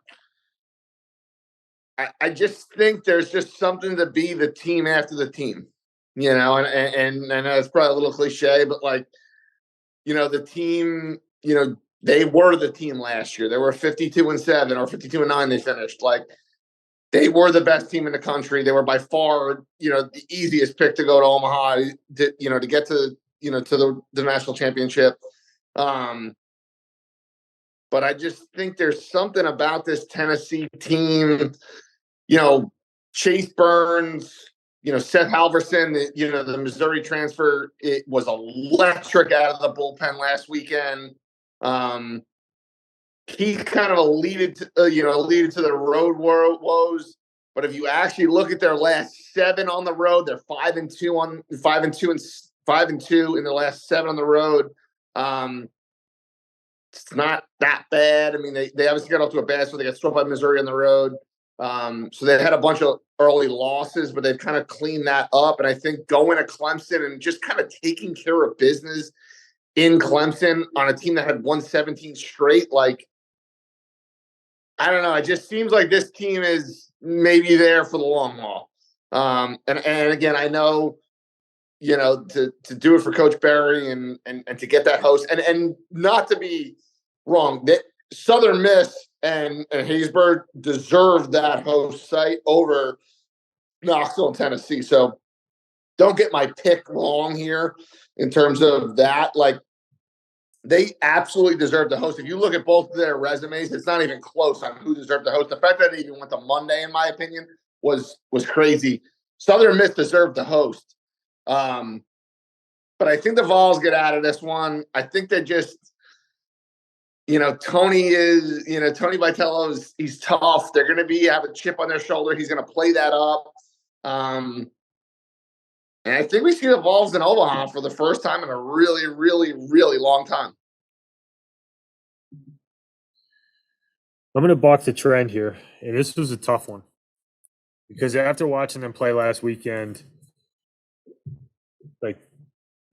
I just think there's just something to be the team after the team, and that's probably a little cliche, but like, the team, they were the team last year. They were 52-7 or 52-9. They finished. Like, they were the best team in the country. They were by far, the easiest pick to go to Omaha, to get to the national championship. But I just think there's something about this Tennessee team. Chase Burns, Seth Halverson, the Missouri transfer, it was electric out of the bullpen last weekend. He kind of alluded to the road woes. But if you actually look at their last 7 on the road, they're 5-2 in the last 7 on the road. It's not that bad. I mean, they obviously got off to a bad start. They got swept by Missouri on the road. So they had a bunch of early losses, but they've kind of cleaned that up. And I think going to Clemson and just kind of taking care of business in Clemson on a team that had won 17 straight, like, I don't know. It just seems like this team is maybe there for the long haul. And again, I know, to do it for Coach Berry and to get that host and not to be wrong, that Southern Miss and Haysburg deserve that host site over Knoxville and Tennessee. So don't get my pick wrong here in terms of that. Like, they absolutely deserve the host. If you look at both of their resumes, it's not even close on who deserved the host. The fact that it even went to Monday, in my opinion, was crazy. Southern Miss deserved the host. But I think the Vols get out of this one. I think they just, Tony Vitello he's tough. They're going to have a chip on their shoulder. He's going to play that up. And I think we see the Vols in Omaha for the first time in a really, really, really long time. I'm going to box a trend here, and this was a tough one because after watching them play last weekend, like,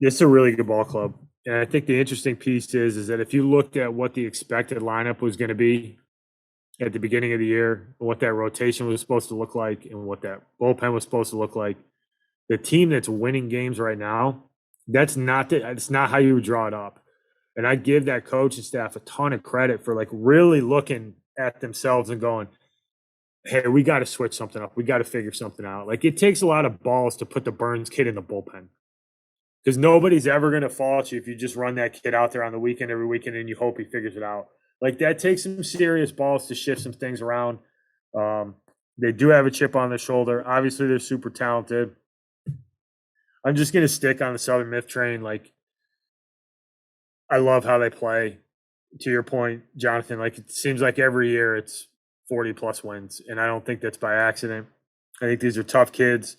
this is a really good ball club. And I think the interesting piece is that if you looked at what the expected lineup was going to be at the beginning of the year, what that rotation was supposed to look like, and what that bullpen was supposed to look like, the team that's winning games right now, that's not how you would draw it up. And I give that coaching staff a ton of credit for, like, really looking at themselves and going, hey, we got to switch something up. We got to figure something out. Like, it takes a lot of balls to put the Burns kid in the bullpen, because nobody's ever going to fault you if you just run that kid out there on the weekend every weekend and you hope he figures it out. Like, that takes some serious balls to shift some things around. They do have a chip on their shoulder. Obviously, they're super talented. I'm just going to stick on the Southern Miss train. Like, I love how they play. To your point, Jonathan, like, it seems like every year it's 40-plus wins, and I don't think that's by accident. I think these are tough kids.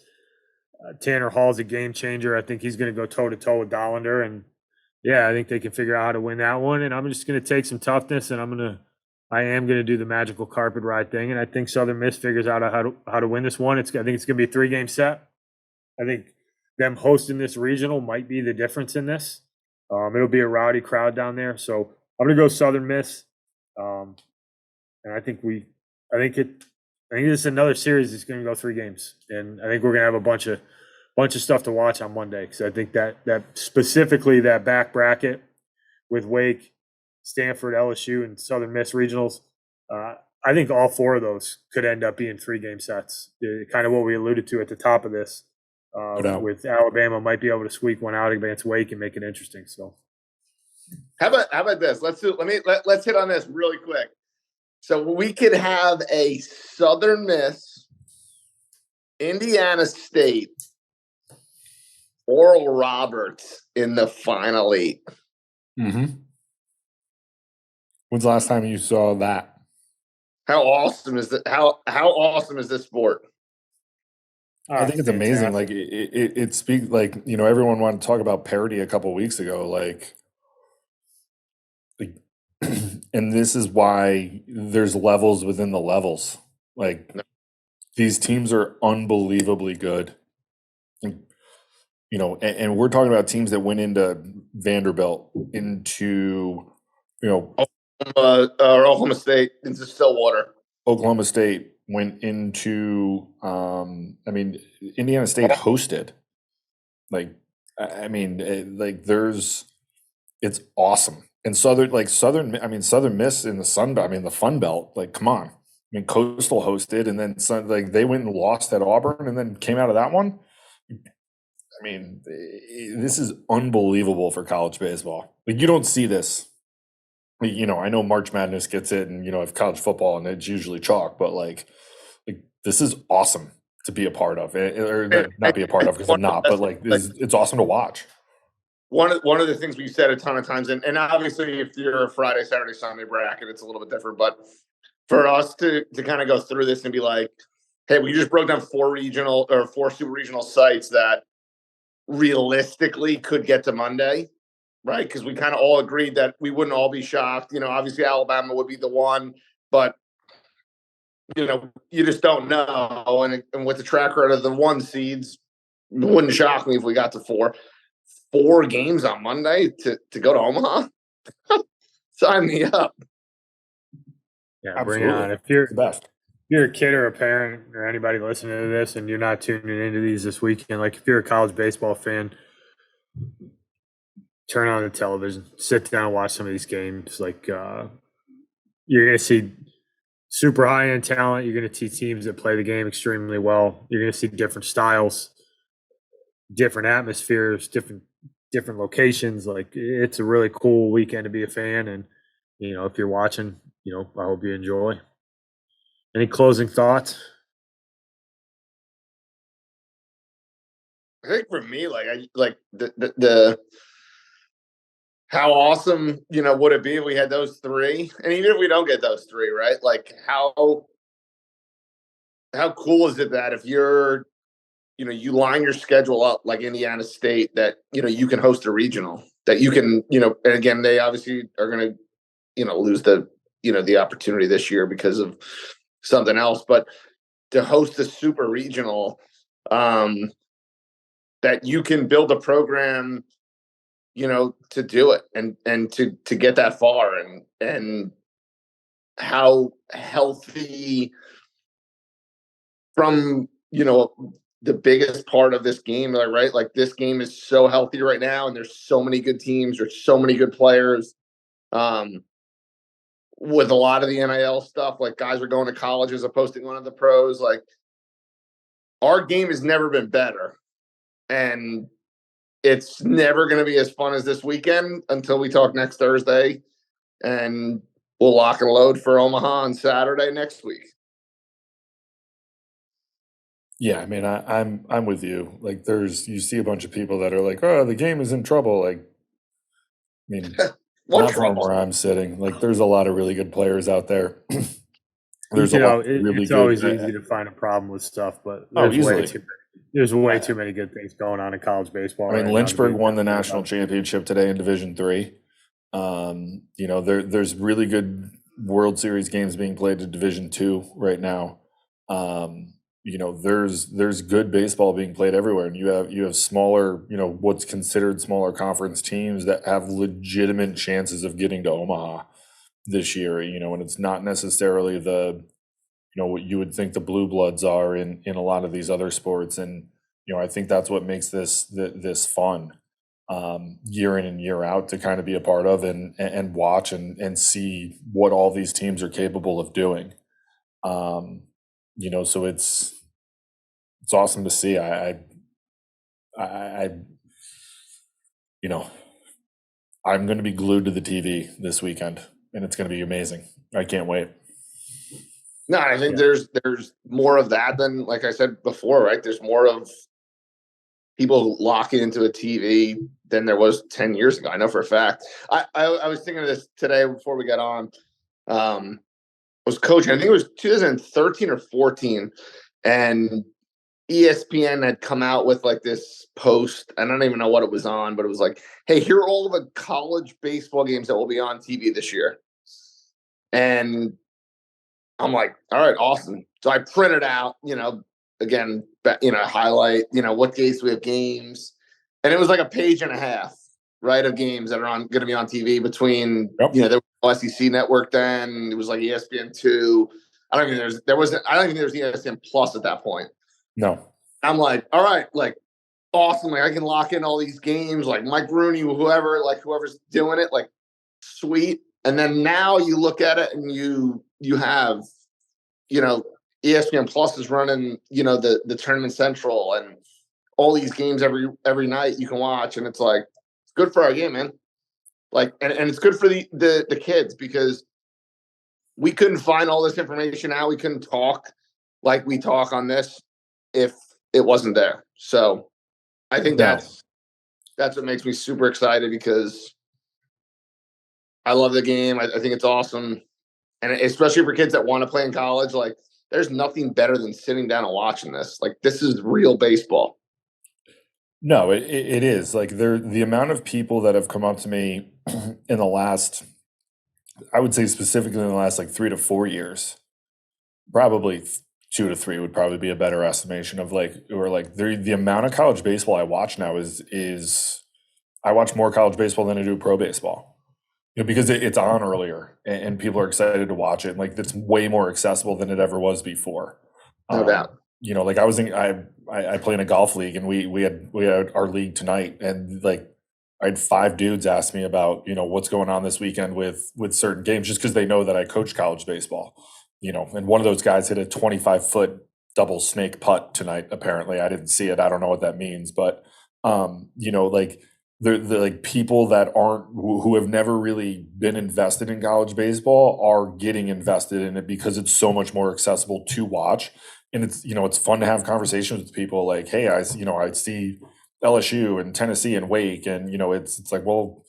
Tanner Hall's a game changer. I think he's going to go toe-to-toe with Dollander, and, yeah, I think they can figure out how to win that one, and I'm just going to take some toughness, and I am going to do the magical carpet ride thing, and I think Southern Miss figures out how to win this one. I think it's going to be a 3-game set. I think them hosting this regional might be the difference in this. It'll be a rowdy crowd down there. So I'm going to go Southern Miss. And I think this is another series that's going to go 3 games. And I think we're going to have a bunch of stuff to watch on Monday. Because I think that specifically that back bracket with Wake, Stanford, LSU, and Southern Miss regionals, I think all 4 of those could end up being 3-game sets. Kind of what we alluded to at the top of this. With Alabama might be able to squeak one out against Wake and make it interesting. So, how about this? Let's hit on this really quick. So we could have a Southern Miss, Indiana State, Oral Roberts in the Final Eight. Mm-hmm. When's the last time you saw that? How awesome is that? How awesome is this sport? I think it's amazing. Like it speaks, like, everyone wanted to talk about parity a couple weeks ago. Like, and this is why there's levels within the levels. Like, these teams are unbelievably good. And, we're talking about teams that went into Vanderbilt, into, Oklahoma State, into Stillwater. Oklahoma State went into, Indiana State hosted. Like, it's awesome. And Southern Miss in the Sun Belt, the Fun Belt, like, come on. Coastal hosted, and then they went and lost at Auburn and then came out of that one. This is unbelievable for college baseball. Like, you don't see this. I know March Madness gets it, and if college football, and it's usually chalk, but like this is awesome to be a part of, or not be a part of, because I'm not. But like, it's awesome to watch. One of the things we've said a ton of times, and obviously if you're a Friday, Saturday, Sunday bracket, it's a little bit different. But for us to kind of go through this and be like, hey, we just broke down 4 super regional sites that realistically could get to Monday, right? Because we kind of all agreed that we wouldn't all be shocked. Obviously Alabama would be the one, but you just don't know. And with the track record of the 1 seeds, it wouldn't shock me if we got to 4 games on Monday to go to Omaha. Sign me up. Yeah, absolutely. Bring it on. If you're the best. If you're a kid or a parent or anybody listening to this and you're not tuning into these this weekend, like if you're a college baseball fan, turn on the television, sit down and watch some of these games. Like you're going to see super high end talent. You're going to see teams that play the game extremely well. You're going to see different styles, different atmospheres, different locations. Like, it's a really cool weekend to be a fan. And if you're watching, I hope you enjoy. Any closing thoughts? I think for me, the how awesome, would it be if we had those 3? And even if we don't get those 3, right? Like, how cool is it that if you're, you line your schedule up like Indiana State, that, you can host a regional, that you can, and again, they obviously are going to, lose the opportunity this year because of something else, but to host a super regional, that you can build a program, to do it and to get that far, and how healthy from, the biggest part of this game, right? Like, this game is so healthy right now, and there's so many good teams, there's so many good players. With a lot of the NIL stuff, like, guys are going to college as opposed to going to the pros. Like, our game has never been better, and it's never going to be as fun as this weekend until we talk next Thursday, and we'll lock and load for Omaha on Saturday next week. Yeah, I'm with you. Like, you see a bunch of people that are like, "Oh, the game is in trouble." Like, not from where I'm sitting. Like, there's a lot of really good players out there. There's a lot of really it's good. Always easy to find a problem with stuff, but there's way too many good things going on in college baseball. Lynchburg won the national championship today in Division III. There's really good World Series games being played in Division II right now. There's good baseball being played everywhere, and you have smaller, what's considered smaller conference teams that have legitimate chances of getting to Omaha this year. And it's not necessarily what you would think the blue bloods are in a lot of these other sports. And I think that's what makes this fun, year in and year out, to kind of be a part of and watch and see what all these teams are capable of doing. So it's awesome to see. I'm going to be glued to the TV this weekend, and it's going to be amazing. I can't wait. No, I think Yeah. there's more of that than, like I said before, right? There's more of people locking into a TV than there was 10 years ago. I know for a fact. I was thinking of this today before we got on. I was coaching, I think it was 2013 or 14, and ESPN had come out with like this post. I don't even know what it was on, but it was like, hey, here are all the college baseball games that will be on TV this year. And I'm like, all right, awesome. So I printed out, again, highlight, what days we have games. And it was like a page and a half, right, of games that are going to be on TV between, Yep. there was SEC Network then. It was like ESPN2. I don't even think there was ESPN Plus at that point. No. I'm like, all right, like, awesome. Like, I can lock in all these games, like Mike Rooney, whoever's doing it, like, sweet. And then now you look at it and you have, ESPN Plus is running, the Tournament Central and all these games every night you can watch. And it's like, it's good for our game, man. Like, and it's good for the kids, because we couldn't find all this information out. We couldn't talk like we talk on this if it wasn't there. So I think that's what makes me super excited, because I love the game. I think it's awesome. And especially for kids that want to play in college, like, there's nothing better than sitting down and watching this. Like, this is real baseball. No, it is. Like, the amount of people that have come up to me in the last, I would say specifically in the last like 3 to 4 years, probably 2 to 3 would probably be a better estimation of like, or like the amount of college baseball I watch now is I watch more college baseball than I do pro baseball. Because it's on earlier and people are excited to watch it. And like, it's way more accessible than it ever was before. No doubt. Like I play in a golf league, and we had our league tonight, and like I had 5 dudes ask me about, what's going on this weekend with certain games, just because they know that I coach college baseball, and one of those guys hit a 25-foot double snake putt tonight. Apparently I didn't see it. I don't know what that means, but like, the like people that aren't who have never really been invested in college baseball are getting invested in it because it's so much more accessible to watch. And it's it's fun to have conversations with people like, hey, I see LSU and Tennessee and Wake, and it's like, well,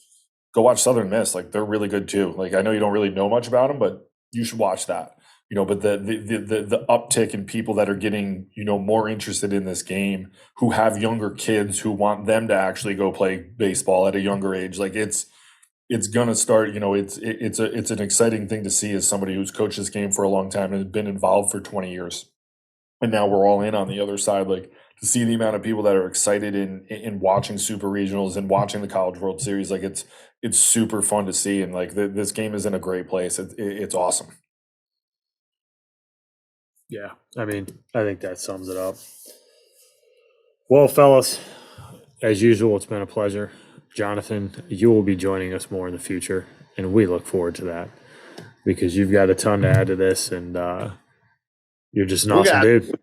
go watch Southern Miss. Like, they're really good too. Like, I know you don't really know much about them, but you should watch that. But the uptick in people that are getting, more interested in this game, who have younger kids who want them to actually go play baseball at a younger age, like it's gonna start. It's an exciting thing to see as somebody who's coached this game for a long time and has been involved for 20 years, and now we're all in on the other side. Like, to see the amount of people that are excited in watching super regionals and watching the College World Series, like it's super fun to see, and like this game is in a great place. It's awesome. Yeah, I mean, I think that sums it up. Well, fellas, as usual, it's been a pleasure. Jonathan, you will be joining us more in the future, and we look forward to that, because you've got a ton to add to this, and you're just an awesome dude.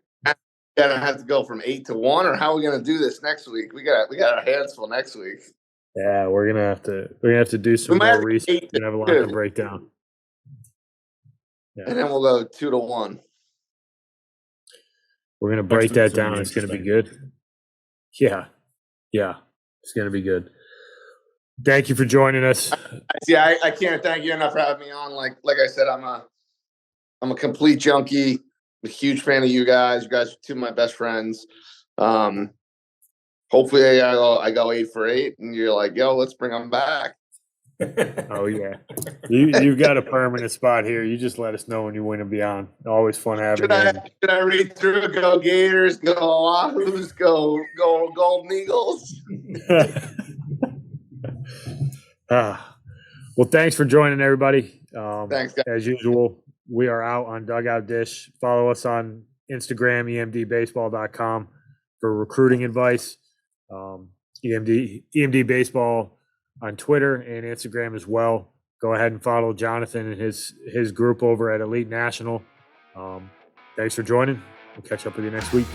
Gonna have to go from 8 to 1, or how are we gonna do this next week? We got our hands full next week. Yeah, we're gonna have to do some more research. We're gonna have a lot to break down. Yeah. And then we'll go 2 to 1. We're gonna break that down. It's gonna be good. Yeah, it's gonna be good. Thank you for joining us. I can't thank you enough for having me on. Like I said, I'm a complete junkie. I'm a huge fan of you guys. You guys are 2 of my best friends. Hopefully I go 8 for 8, and you're like, yo, let's bring them back. Oh yeah, you got a permanent spot here. You just let us know when you win and beyond. Always fun having you. Should I read through? Go Gators, go Wahoos, go Golden Eagles. Well, thanks for joining, everybody. Thanks, guys. As usual, we are out on Dugout Dish. Follow us on Instagram, emdbaseball.com, for recruiting advice. EMD Baseball on Twitter and Instagram as well. Go ahead and follow Jonathan and his group over at Elite National. Thanks for joining. We'll catch up with you next week.